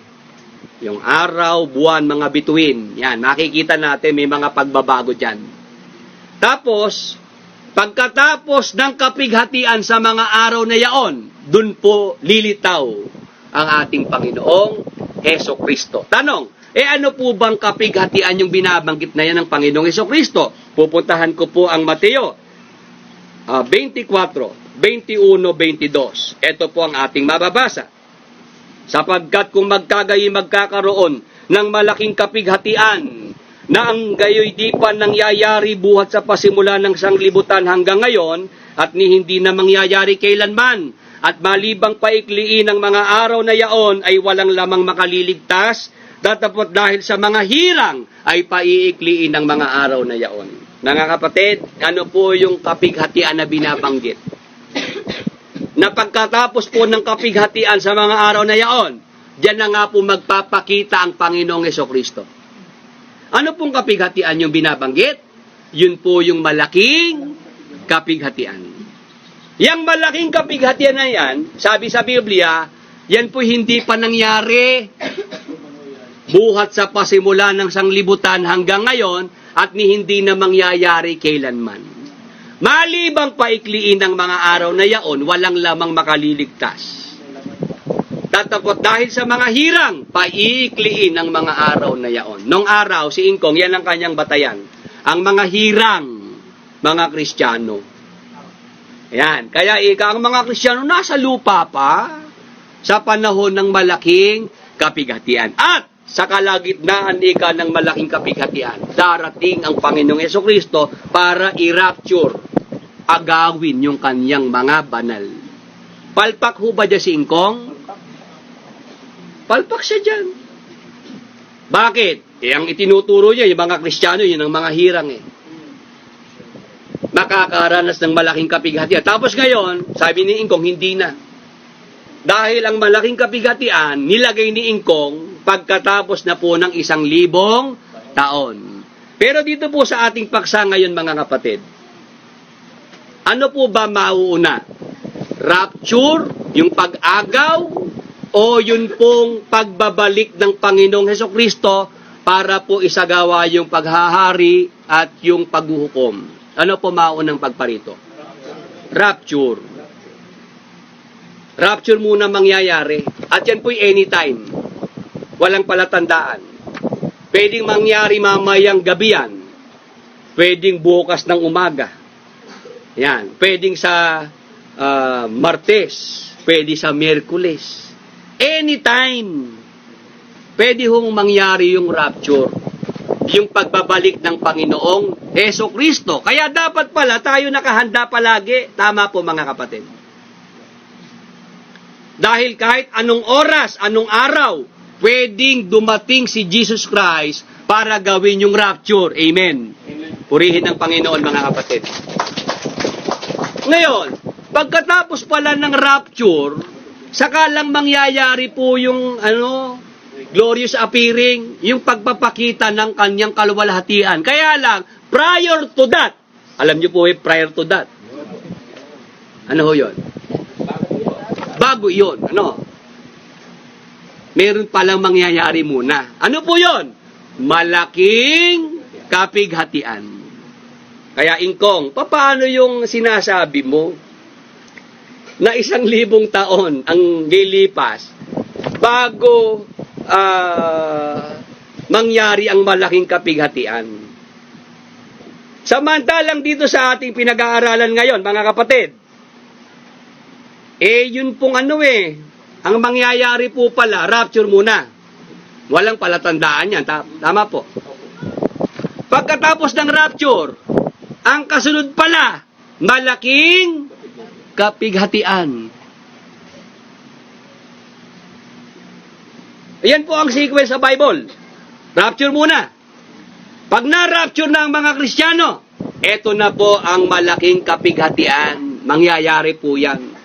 Yung araw, buwan, mga bituin. Yan, makikita natin may mga pagbabago dyan. Tapos, pagkatapos ng kapighatian sa mga araw na yaon, dun po lilitaw ang ating Panginoong Hesukristo. Tanong, ano po bang kapighatian yung binabanggit na yan ng Panginoong Hesukristo? Pupuntahan ko po ang Mateo 24, 21, 22. Ito po ang ating mababasa. Sapagkat kung magkakaroon ng malaking kapighatian na ang gayoy di pa nangyayari buhat sa pasimula ng sanglibutan hanggang ngayon at ni hindi na mangyayari kailanman at malibang paikliin ng mga araw na yaon ay walang lamang makaliligtas datapot dahil sa mga hirang ay paiikliin ng mga araw na yaon. Mga kapatid, ano po yung kapighatian na binabanggit? Na pagkatapos po ng kapighatian sa mga araw na yaon, diyan na nga po magpapakita ang Panginoong Hesukristo. Ano pong kapighatian yung binabanggit? Yun po yung malaking kapighatian. Yang malaking kapighatian na yan, sabi sa Biblia, yan po hindi pa nangyari buhat sa pasimula ng sanglibutan hanggang ngayon at ni hindi na mangyayari kailanman. Malibang paikliin ng mga araw na yaon, walang lamang makaliligtas. Tatapot dahil sa mga hirang, paiikliin ng mga araw na yaon. Nung araw, si Ingkong, yan ang kanyang batayan. Ang mga hirang, mga Kristiyano. Yan. Kaya ang mga Kristiyano nasa lupa pa sa panahon ng malaking kapighatian. At sa kalagitnaan ng malaking kapighatian, darating ang Panginoong Hesukristo para i-rapture, agawin yung kanyang mga banal. Palpak ho ba dyan si Ingkong? Palpak siya dyan. Bakit? Ang itinuturo niya, yung mga Kristiyano, yun ang mga hirang eh. Makakaranas ng malaking kapighatian. Tapos ngayon, sabi ni Ingkong, hindi na. Dahil ang malaking kapighatian, nilagay ni Ingkong pagkatapos na po ng 1,000 taon. Pero dito po sa ating paksa ngayon, mga kapatid, ano po ba mauuna? Rapture, yung pag-agaw, o yun pong pagbabalik ng Panginoong Hesukristo para po isagawa yung paghahari at yung paghuhukom? Ano po maunang pagparito? Rapture. rapture muna mangyayari. At yan po'y anytime. Walang palatandaan. Pwedeng mangyari mamayang gabi yan. Pwedeng bukas ng umaga. Yan. Pwedeng sa Martes. Pwede sa Miyerkules. Anytime. Pwede hong mangyari yung rapture. Yung pagbabalik ng Panginoong Hesukristo. Kaya dapat pala tayo nakahanda palagi. Tama po mga kapatid. Dahil kahit anong oras, anong araw, pwedeng dumating si Jesus Christ para gawin yung rapture. Amen. Purihin ng Panginoon mga kapatid. Ngayon, pagkatapos pala ng rapture, saka lang mangyayari po yung glorious appearing, yung pagpapakita ng kanyang kaluwalhatian. Kaya lang, prior to that, alam niyo po prior to that. Ano ho yun? Bago yun. Meron palang mangyayari muna. Ano po yun? Malaking kapighatian. Kaya Ingkong, paano yung sinasabi mo na 1,000 taon ang lilipas bago mangyari ang malaking kapighatian? Samantalang dito sa ating pinag-aaralan ngayon, mga kapatid, yun pong ang mangyayari po pala, rapture muna. Walang palatandaan yan. Tama po. Pagkatapos ng rapture, ang kasunod pala, malaking kapighatian. Ayan po ang sequence sa Bible. Rapture muna. Pag na-rapture ng mga Kristiyano, eto na po ang malaking kapighatian. Mangyayari po yan.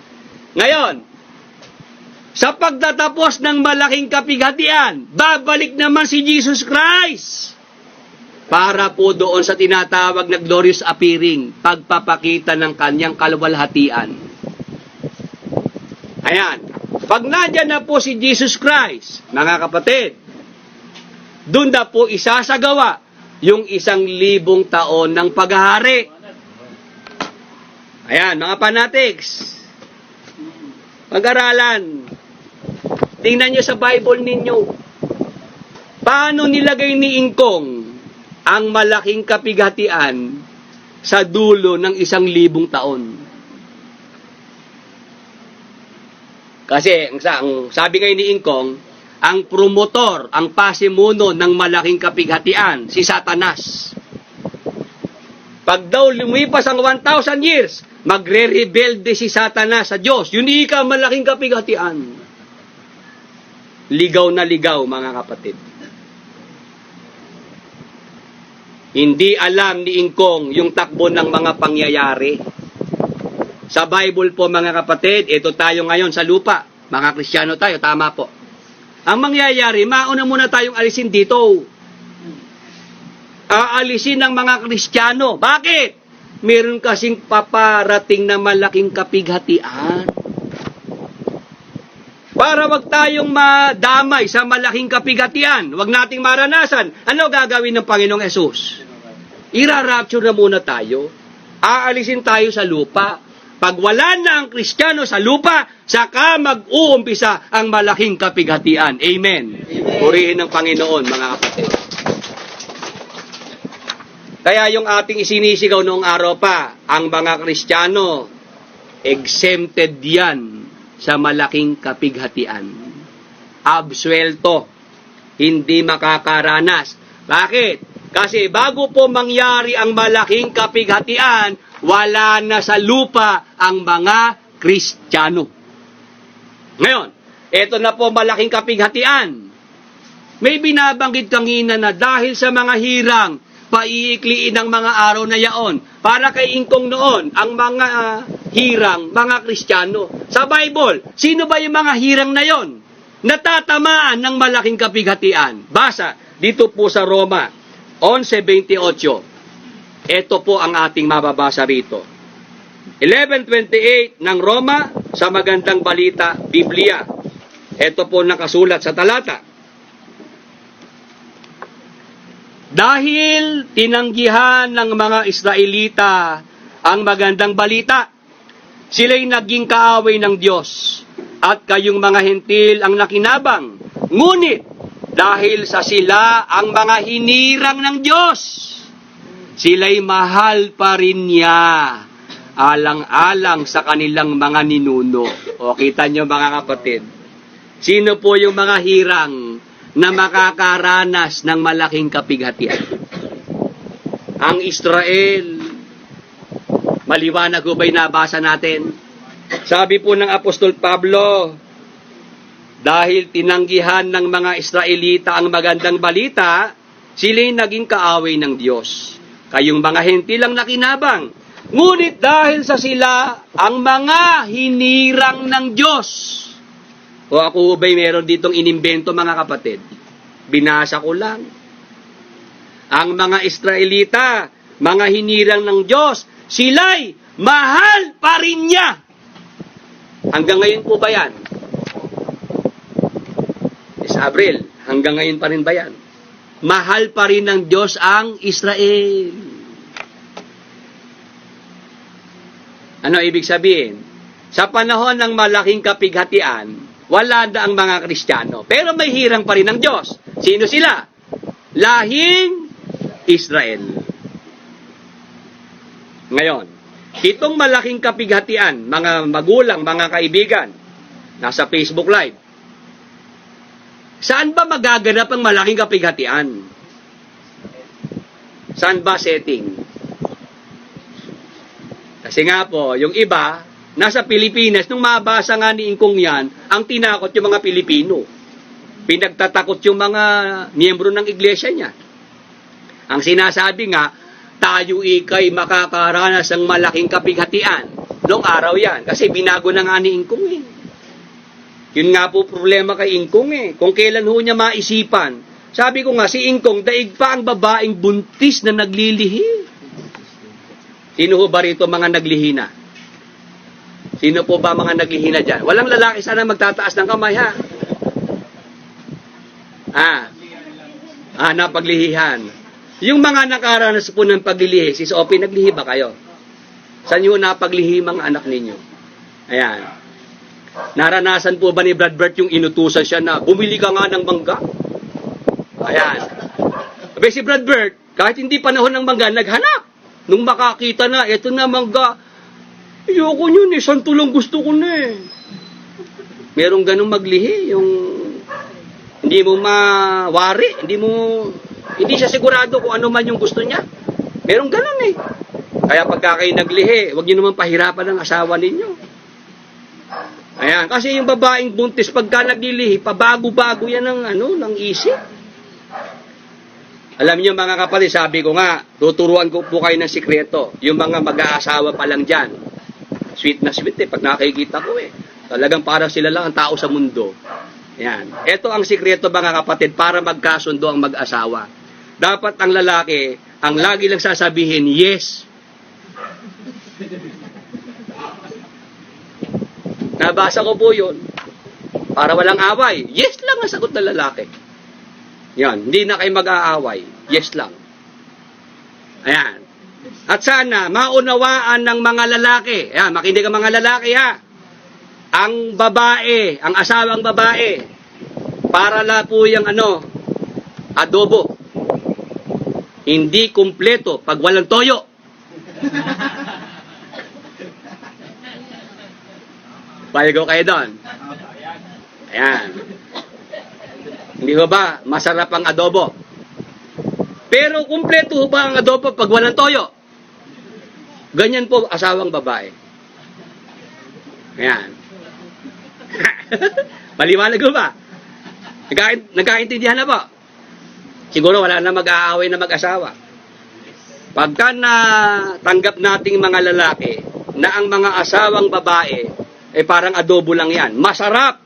Ngayon, sa pagtatapos ng malaking kapighatian, babalik naman si Jesus Christ para po doon sa tinatawag na glorious appearing, pagpapakita ng kanyang kaluwalhatian. Ayan. Pag nadyan na po si Jesus Christ, mga kapatid, doon na po isasagawa yung 1,000 taon ng paghahari. Ayan, mga fanatics. Pag-aralan. Tingnan nyo sa Bible ninyo. Paano nilagay ni Ingkong ang malaking kapighatian sa dulo ng 1,000 taon? Kasi, ang sabi ngayon ni Ingkong, ang promotor, ang pasimuno ng malaking kapighatian, si Satanas. Pag daw lumipas ang 1,000 years, magre-rebelde si Satanas sa Diyos. Yun ika malaking kapighatian. Ligaw na ligaw, mga kapatid. Hindi alam ni Ingkong yung takbo ng mga pangyayari. Sa Bible po, mga kapatid, ito tayo ngayon sa lupa. Mga Kristiyano tayo, tama po. Ang mangyayari, mauna muna tayong alisin dito. Aalisin ng mga Kristiyano. Bakit? Meron kasing paparating na malaking kapighatian. Para wag tayong madamay sa malaking kapighatian, wag nating maranasan. Ano gagawin ng Panginoong Hesus? Ira-rapture na muna tayo. Aalisin tayo sa lupa. Pag wala na ang Kristiyano sa lupa, saka mag-uumpisa ang malaking kapighatian. Amen. Purihin ng Panginoon, mga kapatid. Kaya yung ating isinisigaw noong araw pa, ang mga Kristiyano, exempted yan sa malaking kapighatian. Absuelto. Hindi makakaranas. Bakit? Kasi bago po mangyari ang malaking kapighatian, wala na sa lupa ang mga Kristiyano. Ngayon, eto na po malaking kapighatian. May binabanggit kanina na dahil sa mga hirang, paiikliin ang mga araw na yaon. Para kay Ingkong noon, ang mga hirang, mga Kristiyano. Sa Bible, sino ba yung mga hirang na yon? Natatamaan ng malaking kapighatian. Basa, dito po sa Roma 11:28. Ito po ang ating mababasa rito. 11:28 ng Roma sa Magandang Balita, Biblia. Ito po nakasulat sa talata. Dahil tinanggihan ng mga Israelita ang magandang balita, sila'y naging kaaway ng Diyos at kayong mga hentil ang nakinabang. Ngunit, dahil sa sila ang mga hinirang ng Diyos, sila'y mahal pa rin niya, alang-alang sa kanilang mga ninuno. O, kita nyo mga kapatid, sino po yung mga hirang na makakaranas ng malaking kapighatian? Ang Israel. Maliwanag ko ba'y nabasa natin? Sabi po ng Apostol Pablo, dahil tinanggihan ng mga Israelita ang magandang balita, sila'y naging kaaway ng Diyos. Kayong mga hentil ang nakinabang. Ngunit dahil sa sila, ang mga hinirang ng Diyos. O ako ba'y meron ditong inimbento mga kapatid? Binasa ko lang. Ang mga Israelita, mga hinirang ng Diyos, sila'y mahal pa rin niya. Hanggang ngayon po ba yan? Miss Abril, hanggang ngayon pa rin ba yan? Mahal pa rin ng Diyos ang Israel. Ano ibig sabihin? Sa panahon ng malaking kapighatian, wala na ang mga Kristiyano. Pero may hirang pa rin ng Diyos. Sino sila? Lahing Israel. Ngayon, itong malaking kapighatian, mga magulang, mga kaibigan, nasa Facebook Live, saan ba magaganap ang malaking kapighatian? Saan ba setting? Kasi nga po, yung iba, nasa Pilipinas, nung mabasa nga ni Ingkong yan, ang tinakot yung mga Pilipino. Pinagtatakot yung mga miyembro ng iglesia niya. Ang sinasabi nga, tayo ikay makakaranas ng malaking kapighatian. Noong araw yan, kasi binago na nga ni Ingkong eh. Yun nga po problema kay Ingkong eh. Kung kailan ho niya maisipan. Sabi ko nga, si Ingkong, daig pa ang babaeng buntis na naglilihi. Sino ho ba rito mga naglihina? Sino po ba mga naglihina dyan? Walang lalaki sana magtataas ng kamay ha. Napaglihihan. Yung mga nakaranas po ng paglilihi, si Sophie, naglihi ba kayo? Saan nyo napaglihi mga anak ninyo? Ayan. Naranasan po ba ni Brad Bert yung inutusan siya na bumili ka nga ng mangga? Ayan. Sabi si Brad Bert, kahit hindi panahon ng mangga, naghanap. Nung makakita na, eto na mangga, ayoko nyo eh, santo lang gusto ko na eh. Merong ganong maglihi, yung hindi mo mawari, hindi siya sigurado kung ano man yung gusto niya. Merong ganon eh. Kaya pagka kayo naglihi, huwag nyo naman pahirapan ang asawa ninyo. Ayan, kasi yung babaeng buntis pagka naglilihi, pabago-bago yan ng isip. Alam niyo mga kapatid, sabi ko nga, tuturuan ko po kayo ng sikreto. Yung mga mag-aasawa pa lang dyan. Sweet na sweet eh, pag nakikita ko eh. Talagang parang sila lang ang tao sa mundo. Yan. Ito ang sikreto mga kapatid para magkasundo ang mag-asawa. Dapat ang lalaki, ang lagi lang sasabihin, yes. Nabasa ko po yun. Para walang away. Yes lang ang sagot ng lalaki. Yan. Hindi na kayo mag-aaway. Yes lang. Ayan. At sana, maunawaan ng mga lalaki. Ayan, makinig ang mga lalaki ha. Ang babae, ang asawang babae, para la po yung adobo. Hindi kumpleto pag walang toyo. Payago kayo doon. Ayan. Hindi ho ba masarap ang adobo? Pero kumpleto ho ba ang adobo pag walang toyo? Ganyan po asawang babae. Ayan. Maliwanag ho ba? Nagkaintindihan na po? Siguro wala na mag-aaway na mag-asawa. Pagka natanggap nating mga lalaki na ang mga asawang babae parang adobo lang yan. Masarap!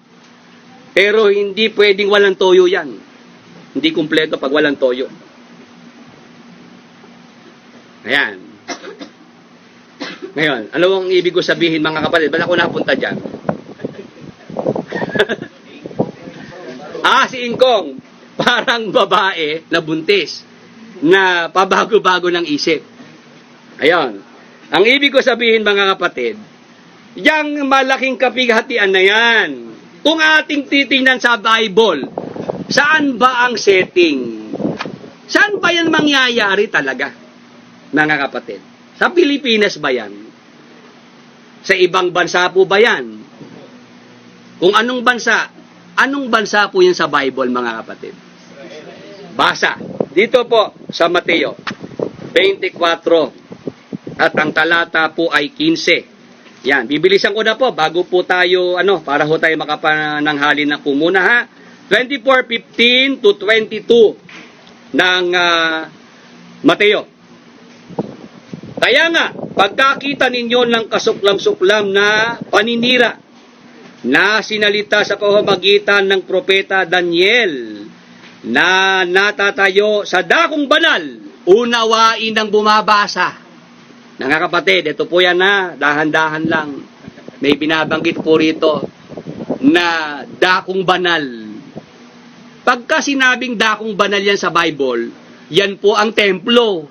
Pero hindi pwedeng walang toyo yan. Hindi kumpleto pag walang toyo. Ayan. Ngayon, ano ang ibig ko sabihin mga kapatid? Ba't ako napunta dyan? Si Ingkong. Parang babae na buntis. Na pabago-bago ng isip. Ayan. Ang ibig ko sabihin mga kapatid, yang malaking kapighatian na yan, Kung ating titingnan sa Bible, saan ba ang setting? Saan ba yan mangyayari talaga, mga kapatid? Sa Pilipinas ba yan? Sa ibang bansa po ba yan? Kung anong bansa po yan sa Bible, mga kapatid? Basa. Dito po sa Mateo 24 at ang talata po ay 15. Yan, bibilisan ko na po bago po tayo, para ho tayo makapananghali na po muna ha. 24:15 to 22 ng Mateo. Kaya nga, pagkakita ninyo ng kasuklam-suklam na paninira na sinalita sa pamamagitan ng propeta Daniel na natatayo sa dakong banal, unawain ng bumabasa. Mga kapatid, ito po yan na, dahan-dahan lang. May binabanggit po rito na dakong banal. Pagka sinabing dakong banal yan sa Bible, yan po ang templo.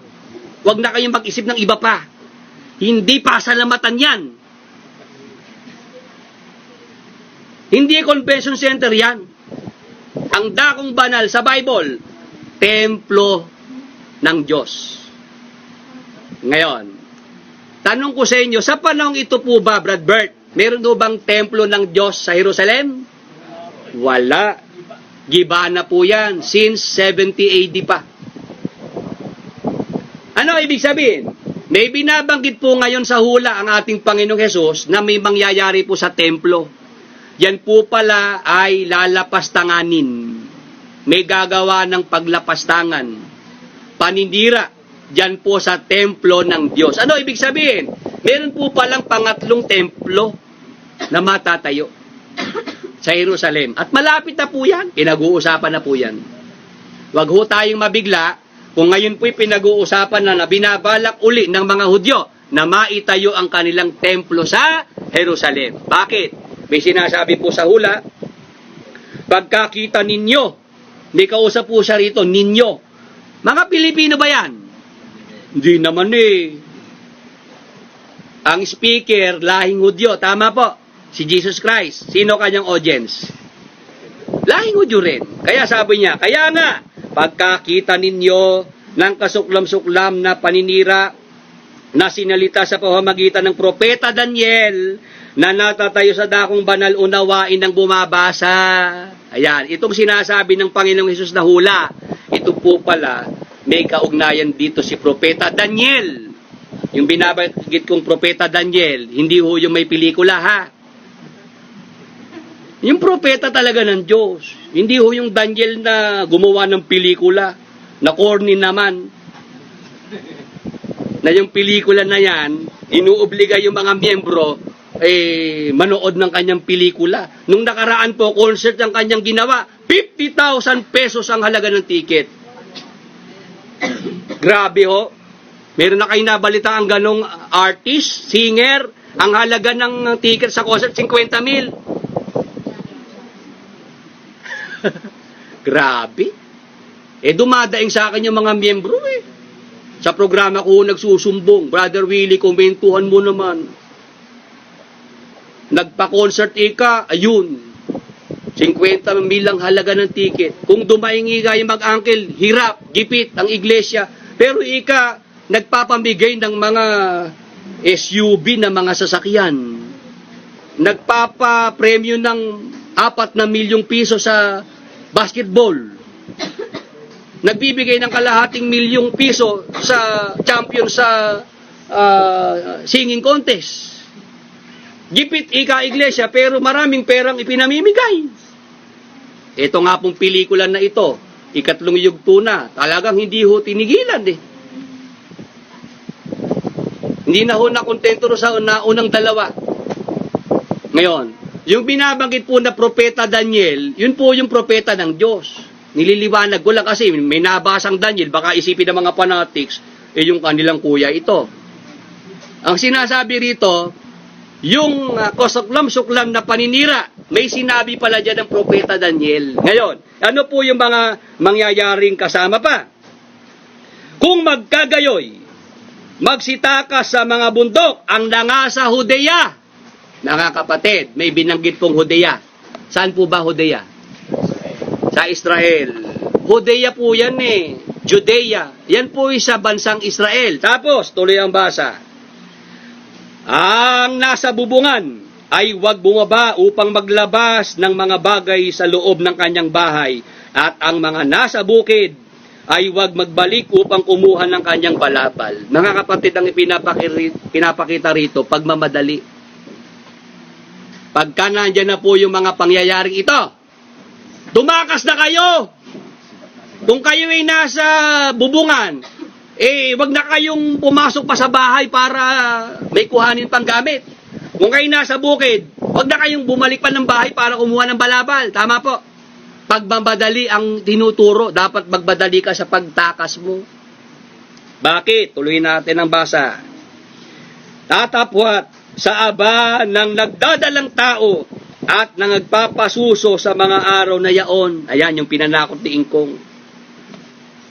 Huwag na kayong mag-isip ng iba pa. Hindi pasalamatan yan. Hindi convention center yan. Ang dakong banal sa Bible, templo ng Diyos. Ngayon, tanong ko sa inyo, sa panahong ito po ba, Brad Bert, meron po bang templo ng Diyos sa Jerusalem? Wala. Giba na po yan since 70 AD pa. Ano ibig sabihin? May binabanggit po ngayon sa hula ang ating Panginoong Hesus na may mangyayari po sa templo. Yan po pala ay lalapastanganin. May gagawa ng paglapastangan. Paninira. Diyan po sa templo ng Diyos. Ano ibig sabihin? Meron po palang pangatlong templo na matatayo sa Jerusalem. At malapit na po yan. Pinag-uusapan na po yan. Huwag ho tayong mabigla kung ngayon po'y pinag-uusapan na binabalak uli ng mga Hudyo na maitayo ang kanilang templo sa Jerusalem. Bakit? May sinasabi po sa hula, pagkakita ninyo, may kausap po siya rito, ninyo. Mga Pilipino ba yan? Hindi naman eh. Ang speaker, lahing Hudyo. Tama po. Si Jesus Christ. Sino kanyang audience? Lahing Hudyo rin. Kaya sabi niya, kaya nga, pagkakita ninyo ng kasuklam-suklam na paninira na sinalita sa pamamagitan ng propeta Daniel na natatayo sa dakong banal, unawain ng bumabasa. Ayan, itong sinasabi ng Panginoong Hesus na hula, ito po pala, may kaugnayan dito si Propeta Daniel. Yung binabanggit kong Propeta Daniel, hindi ho yung may pelikula ha. Yung propeta talaga ng Diyos. Hindi ho yung Daniel na gumawa ng pelikula, na corny naman. Na yung pelikula na yan, inuobliga yung mga miyembro, manood ng kanyang pelikula. Nung nakaraan po, concert ang kanyang ginawa, 50,000 pesos ang halaga ng ticket. Grabe ho. Meron na kayo nabalita ang ganong artist, singer, ang halaga ng ticket sa concert, 50,000. Grabe. Dumadaing sa akin yung mga miyembro eh. Sa programa ko nagsusumbong, Brother Willie, komentuhan mo naman. Nagpa-concert ika, ayun. 50,000 ang halaga ng ticket. Kung dumaingi kayo mag-angkel, hirap, gipit ang iglesia. Pero ika, nagpapamigay ng mga SUV na mga sasakyan. Nagpapa-premyo ng 4 milyong piso sa basketball. Nagbibigay ng kalahating milyong piso sa champion sa singing contest. Gipit ika iglesia pero maraming perang ipinamimigay. Ito nga pong pelikula na ito, ikatlong yugto na, talagang hindi ho tinigilan eh. Hindi na ho nakontento sa unang dalawa. Ngayon, yung binabanggit po na propeta Daniel, yun po yung propeta ng Diyos. Nililiwanag ko lang kasi may nabasang Daniel, baka isipin ng mga fanatics, yung kanilang kuya ito. Ang sinasabi rito, yung kasuklam-suklam na paninira, may sinabi pala dyan ng propeta Daniel. Ngayon, ano po yung mga mangyayaring kasama pa? Kung magkagayoy, magsitakas sa mga bundok ang nangasa Judea. Mga kapatid, may binanggit pong Judea. Saan po ba Judea? Sa Israel. Judea po yan eh. Judea. Yan po sa bansang Israel. Tapos, tuloy ang basa. Ang nasa bubungan ay huwag bumaba upang maglabas ng mga bagay sa loob ng kanyang bahay. At ang mga nasa bukid ay huwag magbalik upang kumuha ng kanyang balabal. Mga kapatid, ang pinapakita rito, pagmamadali. Pagka nandyan na po yung mga pangyayaring ito, tumakas na kayo! Kung kayo ay nasa bubungan, wag na kayong pumasok pa sa bahay para may kuhanin pang gamit. Kung kayo nasa bukid, wag na kayong bumalik pa ng bahay para kumuha ng balabal. Tama po. Pagmamadali ang tinuturo. Dapat magbadali ka sa pagtakas mo. Bakit? Tuloy natin ang basa. Tatapwat sa aba ng nagdadalang tao at nagpapasuso sa mga araw na yaon. Ayan yung pinanakot ni Ingkong.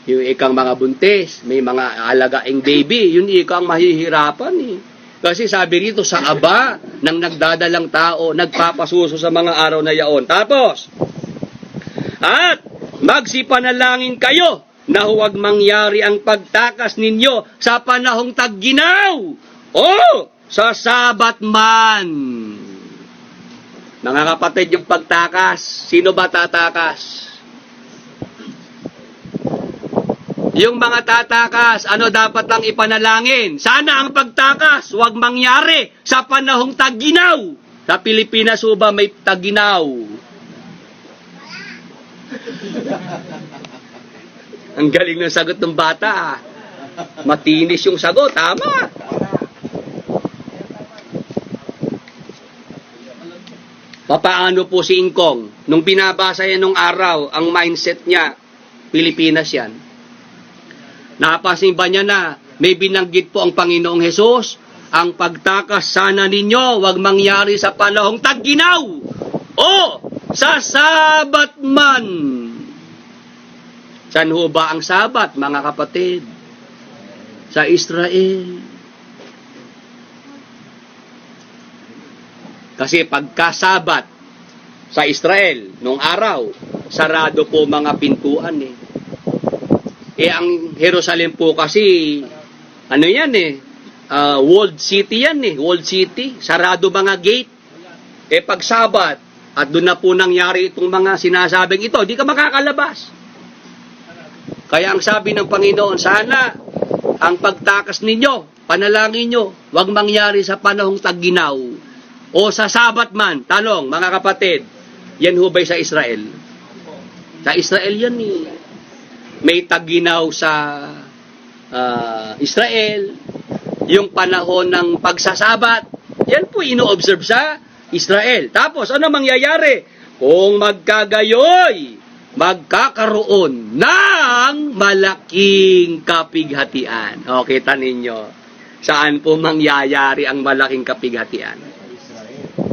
Yung ikang mga buntis, may mga alagaing baby, yun ikang mahihirapan eh. Kasi sabi rito, sa aba ng nagdadalang tao, nagpapasuso sa mga araw na yaon. Tapos, at magsipanalangin kayo na huwag mangyari ang pagtakas ninyo sa panahong tagginaw o sa Sabat man. Mga kapatid, yung pagtakas, sino ba tatakas? Yung mga tatakas, ano dapat lang ipanalangin? Sana ang pagtakas, huwag mangyari sa panahong tagginaw. Sa Pilipinas ba may tagginaw? Ang galing ng sagot ng bata. Matinis yung sagot, tama. Papaano po si Ingkong? Nung binabasa yan nung araw, ang mindset niya, Pilipinas yan. Napasin ba niya na may binanggit po ang Panginoong Hesus? Ang pagtakas sana ninyo, wag mangyari sa panahong tagginaw o sa Sabat man. Saan ho ba ang Sabat, mga kapatid? Sa Israel. Kasi pagka-Sabat sa Israel, nung araw, sarado po mga pintuan eh. Ang Jerusalem po kasi, ano yan walled city yan walled city, sarado mga gate. Pag Sabat, at doon na po nangyari itong mga sinasabing ito, di ka makakalabas. Kaya ang sabi ng Panginoon, sana ang pagtakas ninyo, panalangin nyo, huwag mangyari sa panahong tagginaw o sa Sabat man. Tanong, mga kapatid, yan hubay sa Israel? Sa Israel yan May tagginaw sa Israel, yung panahon ng pagsasabat, yan po ino-observe sa Israel. Tapos, ano mangyayari? Kung magkagayoy, magkakaroon ng malaking kapighatian. O, kita ninyo, saan po mangyayari ang malaking kapighatian?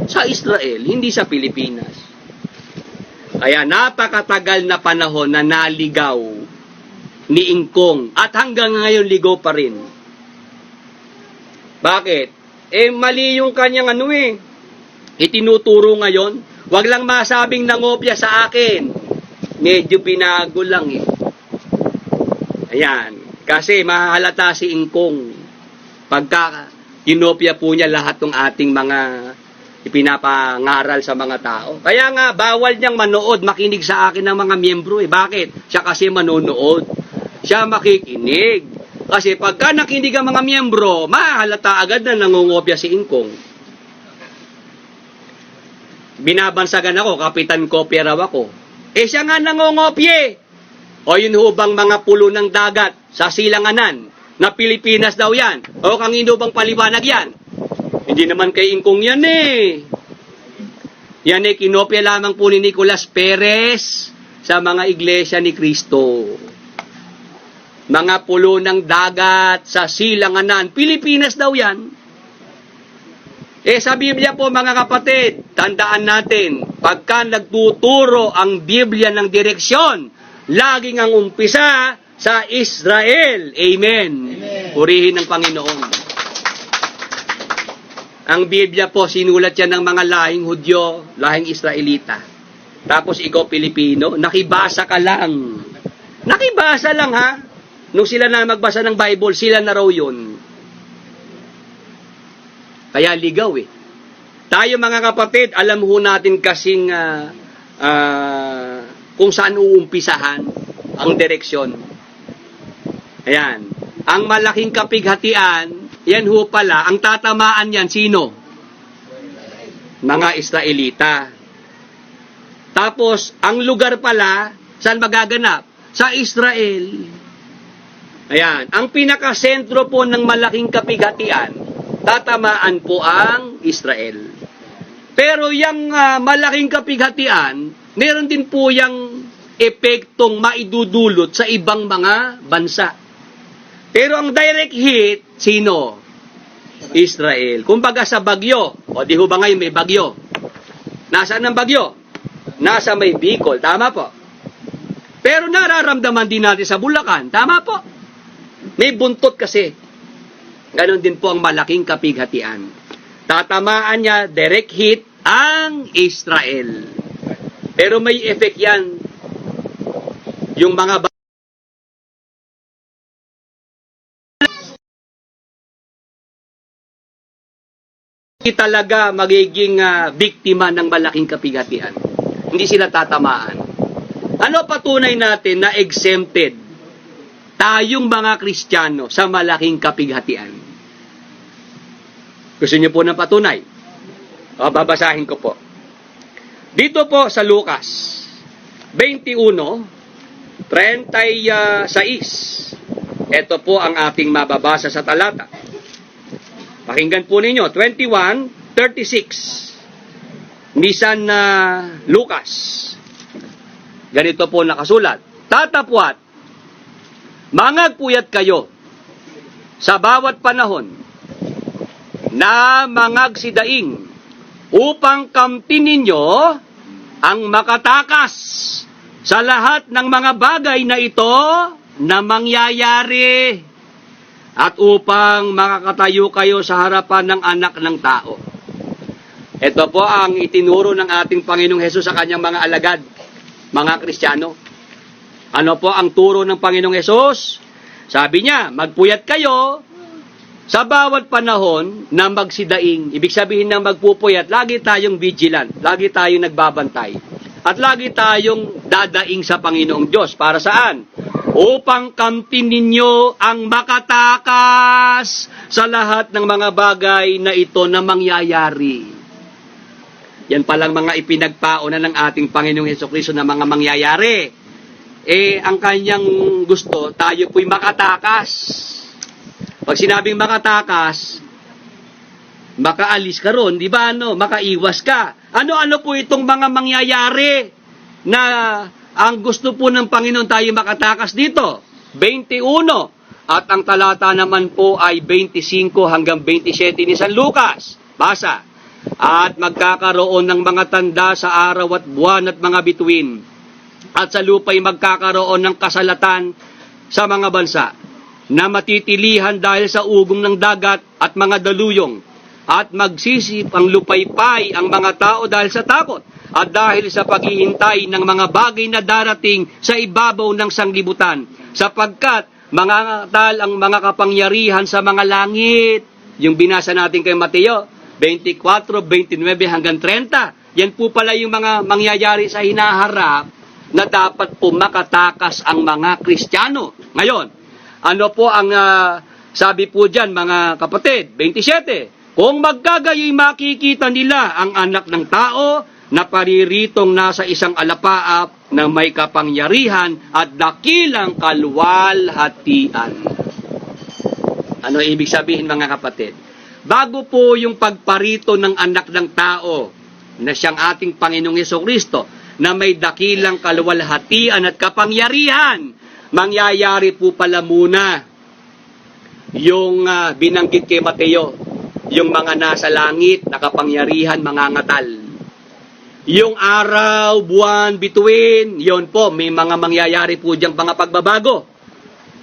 Sa Israel, hindi sa Pilipinas. Kaya napakatagal na panahon na naligaw ni Ingkong at hanggang ngayon ligaw pa rin. Bakit? Mali yung kanyang itinuturo ngayon. Wag lang masabing nangopya sa akin. Medyo binago lang Ayan. Kasi mahalata si Ingkong pagka inopya po niya lahat ng ating mga ipinapangaral sa mga tao. Kaya nga, bawal niyang manood, makinig sa akin ng mga miyembro. Bakit? Siya kasi manonood. Siya makikinig. Kasi pagka nakinig ang mga miyembro, mahalata agad na nangungopya si Ingkong. Binabansagan ako, kapitan kopya raw ako. Siya nga nangungopye. O yun hubang mga pulo ng dagat sa silanganan na Pilipinas daw yan. O kanino bang paliwanag yan? Hindi naman kay Ingkong yan Yan kinopya lamang po ni Nicolas Perez sa mga iglesia ni Cristo. Mga pulo ng dagat sa silanganan. Pilipinas daw yan. Sa Biblia po mga kapatid, tandaan natin, pagka nagtuturo ang Biblia ng direksyon, laging ang umpisa sa Israel. Amen. Purihin ng Panginoon. Ang Biblia po, sinulat yan ng mga lahing Hudyo, lahing Israelita. Tapos ikaw Pilipino, nakibasa ka lang. Nakibasa lang ha. Nung sila na magbasa ng Bible, sila na raw yun. Kaya ligaw eh. Tayo mga kapatid, alam ho natin kasing kung saan uumpisahan ang direksyon. Ayan. Ang malaking kapighatian, yan ho pala, ang tatamaan yan, sino? Mga Israelita. Tapos, ang lugar pala, saan magaganap? Sa Israel. Ayan. Ang pinakasentro po ng malaking kapighatian, tatamaan po ang Israel. Pero yung malaking kapighatian, meron din po yung epektong maidudulot sa ibang mga bansa. Pero ang direct hit, sino? Israel. Kumbaga sa bagyo. O di ho ba ngayon may bagyo? Nasaan ang bagyo? Nasa may Bicol. Tama po. Pero nararamdaman din natin sa Bulacan. Tama po. May buntot kasi. Ganon din po ang malaking kapighatian. Tatamaan niya, direct hit, ang Israel. Pero may effect yan. Yung mga talaga magiging biktima ng malaking kapighatian. Hindi sila tatamaan. Ano patunay natin na exempted tayong mga Kristiyano sa malaking kapighatian? Gusto niyo po ng patunay? O, babasahin ko po. Dito po sa Lucas 21:36. Ito po ang ating mababasa sa talata. Pakinggan po ninyo, 21:36. Misan na Lucas. Ganito po nakasulat. Tatapwat, mangagpuyat kayo sa bawat panahon na mangagsidaing upang kamtin ninyo ang makatakas sa lahat ng mga bagay na ito na mangyayari at upang makakatayo kayo sa harapan ng anak ng tao. Ito po ang itinuro ng ating Panginoong Hesus sa kanyang mga alagad, mga Kristiyano. Ano po ang turo ng Panginoong Hesus? Sabi niya, magpuyat kayo sa bawat panahon na magsidaing. Ibig sabihin ng magpupuyat, lagi tayong vigilant, lagi tayong nagbabantay. At lagi tayong dadaing sa Panginoong Diyos. Para saan? Upang kamtin ninyo ang makatakas sa lahat ng mga bagay na ito na mangyayari. Yan palang mga ipinagpauna ng ating Panginoong Hesukristo na mga mangyayari. Ang kanyang gusto, tayo po'y makatakas. Pag sinabing makatakas, makaalis ka ron, di ba ano? Makaiwas ka. Ano-ano po itong mga mangyayari na ang gusto po ng Panginoon tayo makatakas dito? 21. At ang talata naman po ay 25 hanggang 27 ni San Lucas. Basa. At magkakaroon ng mga tanda sa araw at buwan at mga bituin. At sa lupa'y magkakaroon ng kasalatan sa mga bansa na matitilihan dahil sa ugong ng dagat at mga daluyong, at magsisip ang lupaypay ang mga tao dahil sa takot, at dahil sa paghihintay ng mga bagay na darating sa ibabaw ng sanglibutan, sapagkat mangangatal ang mga kapangyarihan sa mga langit. Yung binasa natin kay Mateo 24:29 hanggang 30. Yan po pala yung mga mangyayari sa hinaharap na dapat po makatakas ang mga Kristiyano. Ngayon, ano po ang sabi po dyan mga kapatid? 27. Kung magkagayoy makikita nila ang anak ng tao na pariritong nasa isang alapaap na may kapangyarihan at dakilang kalwalhatian. Ano ibig sabihin mga kapatid? Bago po yung pagparito ng anak ng tao na siyang ating Panginoong Hesukristo na may dakilang kalwalhatian at kapangyarihan, mangyayari po pala muna yung binanggit kay Mateo, yung mga nasa langit na kapangyarihan, mangangatal. Yung araw, buwan, bituin, yon po, may mga mangyayari po diyang mga pagbabago.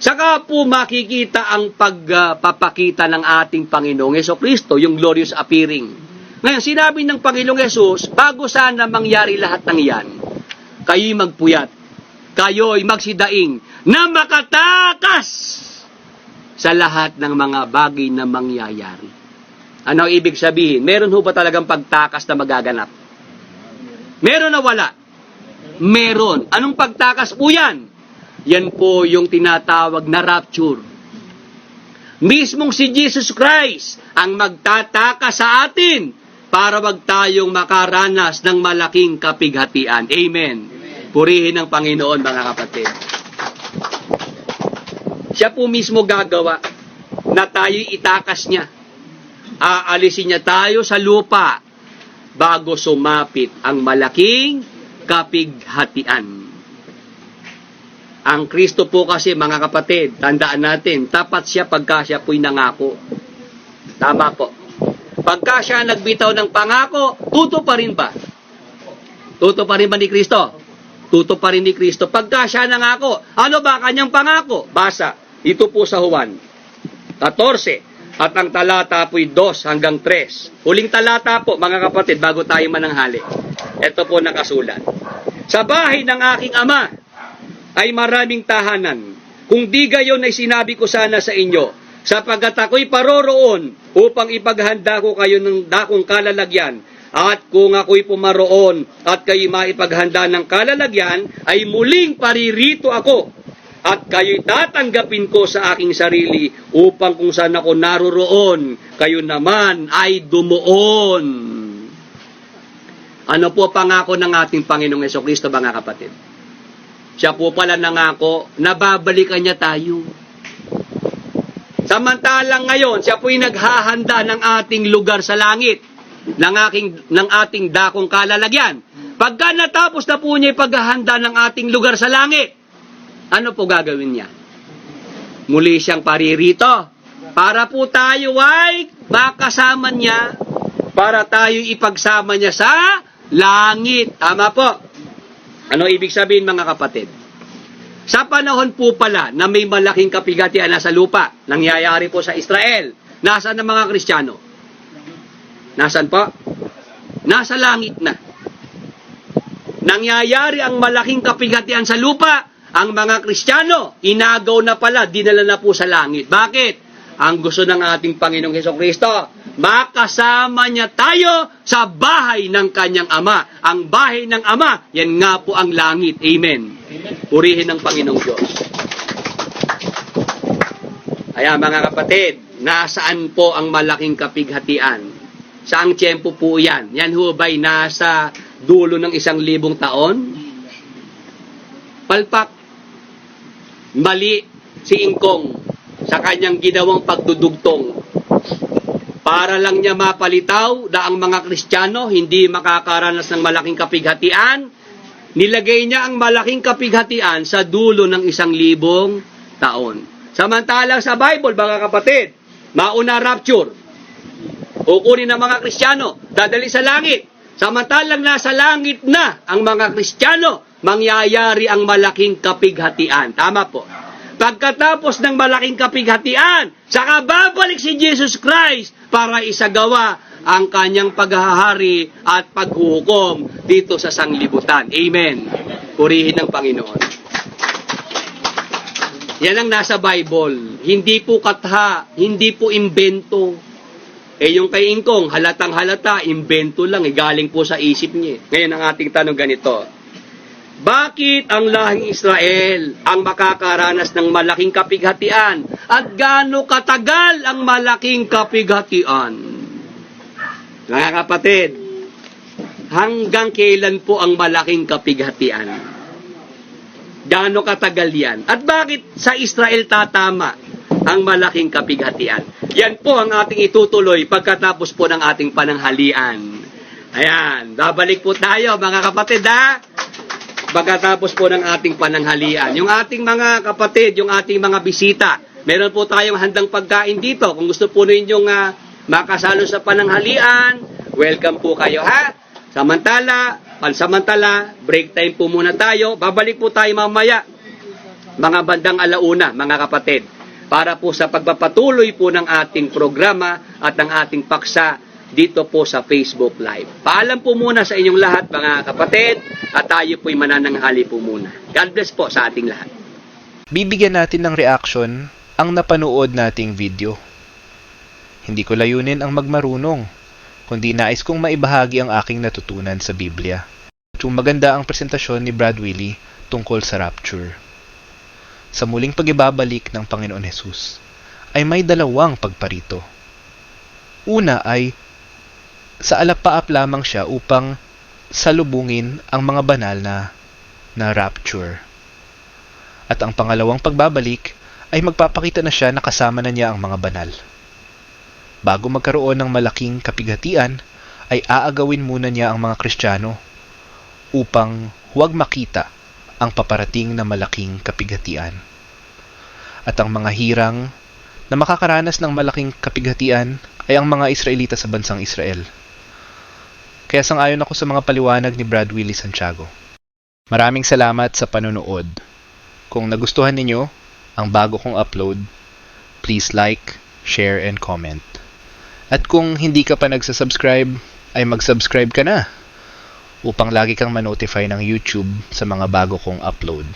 Saka po makikita ang pagpapakita ng ating Panginoong Hesukristo, yung glorious appearing. Ngayon, sinabi ng Panginoong Hesus, bago sana mangyari lahat ng yan, kayo'y magpuyat, kayo'y magsidaing na makatakas sa lahat ng mga bagay na mangyayari. Ano ang ibig sabihin? Meron ho ba talagang pagtakas na magaganap? Meron na wala? Meron. Anong pagtakas po yan? Yan po yung tinatawag na rapture. Mismong si Jesus Christ ang magtatakas sa atin para wag tayong makaranas ng malaking kapighatian. Amen. Purihin ng Panginoon, mga kapatid. Siya po mismo gagawa na tayo'y itakas niya. Aalisin niya tayo sa lupa bago sumapit ang malaking kapighatian. Ang Kristo po kasi, mga kapatid, tandaan natin, tapat siya pagka siya po'y nangako. Tama po. Pagka siya nagbitaw ng pangako, tuto pa rin ba? Tuto pa rin ba ni Kristo? Tuto pa rin ni Kristo. Pagka siya nangako, ano ba kanyang pangako? Basa, ito po sa Juan 14, at ang talata po'y 2 hanggang 3. Huling talata po, mga kapatid, bago tayo mananghali. Ito po nakasulat. Sa bahay ng aking ama, ay maraming tahanan. Kung di gayon ay sinabi ko sana sa inyo, sapagkat ako'y paroroon upang ipaghanda ko kayo ng dakong kalalagyan. At kung ako'y pumaroon at kayo maipaghanda ng kalalagyan, ay muling paririto ako. At kayo'y tatanggapin ko sa aking sarili upang kung saan ako naroroon, kayo naman ay dumuon. Ano po pangako ng ating Panginoong Hesukristo, mga kapatid? Siya po pala nangako na babalikan niya tayo. Samantalang ngayon, siya po'y naghahanda ng ating lugar sa langit, ng ating dakong kalalagyan. Pagka natapos na po niya paghahanda ng ating lugar sa langit, ano po gagawin niya? Muli siyang paririto para po tayo ay makasama niya, para tayo ipagsama niya sa langit. Tama po. Ano ibig sabihin, mga kapatid? Sa panahon po pala na may malaking kapighatian na sa lupa, nangyayari po sa Israel, nasaan ang mga Kristiyano? Nasaan po? Nasa langit na. Nangyayari ang malaking kapighatian sa lupa, ang mga Kristiyano, inagaw na pala, dinala na po sa langit. Bakit? Ang gusto ng ating Panginoong Hesukristo, makasama niya tayo sa bahay ng kanyang Ama. Ang bahay ng Ama, yan nga po ang langit. Amen. Purihin ng Panginoong Diyos. Kaya mga kapatid, nasaan po ang malaking kapighatian? Saang tiyempo po yan? Yan ho ba'y nasa dulo ng 1,000 taon? Palpak. Mali si Ingkong sa kanyang ginawang pagdudugtong. Para lang niya mapalitaw na ang mga Kristiyano hindi makakaranas ng malaking kapighatian, nilagay niya ang malaking kapighatian sa dulo ng 1,000 taon. Samantalang sa Bible, mga kapatid, mauna rapture. Kukunin ng mga Kristiyano, dadali sa langit. Samantalang nasa langit na ang mga Kristiyano, mangyayari ang malaking kapighatian. Tama po. Pagkatapos ng malaking kapighatian, saka babalik si Jesus Christ para isagawa ang kanyang paghahari at paghuhukom dito sa sanglibutan. Amen. Purihin ng Panginoon. Yan ang nasa Bible. Hindi po katha, hindi po imbento. Yung kay Ingkong, halatang halata, imbento lang, galing po sa isip niya. Ngayon ang ating tanong ganito. Bakit ang lahing Israel ang makakaranas ng malaking kapighatian? At gaano katagal ang malaking kapighatian? Mga kapatid, hanggang kailan po ang malaking kapighatian? Gaano katagal yan? At bakit sa Israel tatama ang malaking kapighatian? Yan po ang ating itutuloy pagkatapos po ng ating pananghalian. Ayan, babalik po tayo mga kapatid ha? Pagkatapos po ng ating pananghalian. Yung ating mga kapatid, yung ating mga bisita, meron po tayong handang pagkain dito. Kung gusto po ninyong makasalo sa pananghalian, welcome po kayo ha. Pansamantala, break time po muna tayo. Babalik po tayo mamaya, mga bandang 1:00, mga kapatid, para po sa pagpapatuloy po ng ating programa at ng ating paksa dito po sa Facebook Live. Paalam po muna sa inyong lahat mga kapatid at tayo po'y manananghali po muna. God bless po sa ating lahat. Bibigyan natin ng reaction ang napanood nating video. Hindi ko layunin ang magmarunong, kundi nais kong maibahagi ang aking natutunan sa Biblia. Yung maganda ang presentasyon ni Brad Willie tungkol sa rapture. Sa muling pag-ibabalik ng Panginoon Hesus, ay may dalawang pagparito. Una ay sa alapaap lamang siya upang salubungin ang mga banal na rapture. At ang pangalawang pagbabalik ay magpapakita na siya na kasama na niya ang mga banal. Bago magkaroon ng malaking kapighatian, ay aagawin muna niya ang mga Kristiyano upang huwag makita ang paparating na malaking kapighatian. At ang mga hirang na makakaranas ng malaking kapighatian ay ang mga Israelita sa bansang Israel. Kaya sang-ayon ako sa mga paliwanag ni Brad Willie Santiago. Maraming salamat sa panonood. Kung nagustuhan ninyo ang bago kong upload, please like, share, and comment. At kung hindi ka pa nagsasubscribe, ay mag-subscribe ka na upang lagi kang ma-notify ng YouTube sa mga bago kong upload.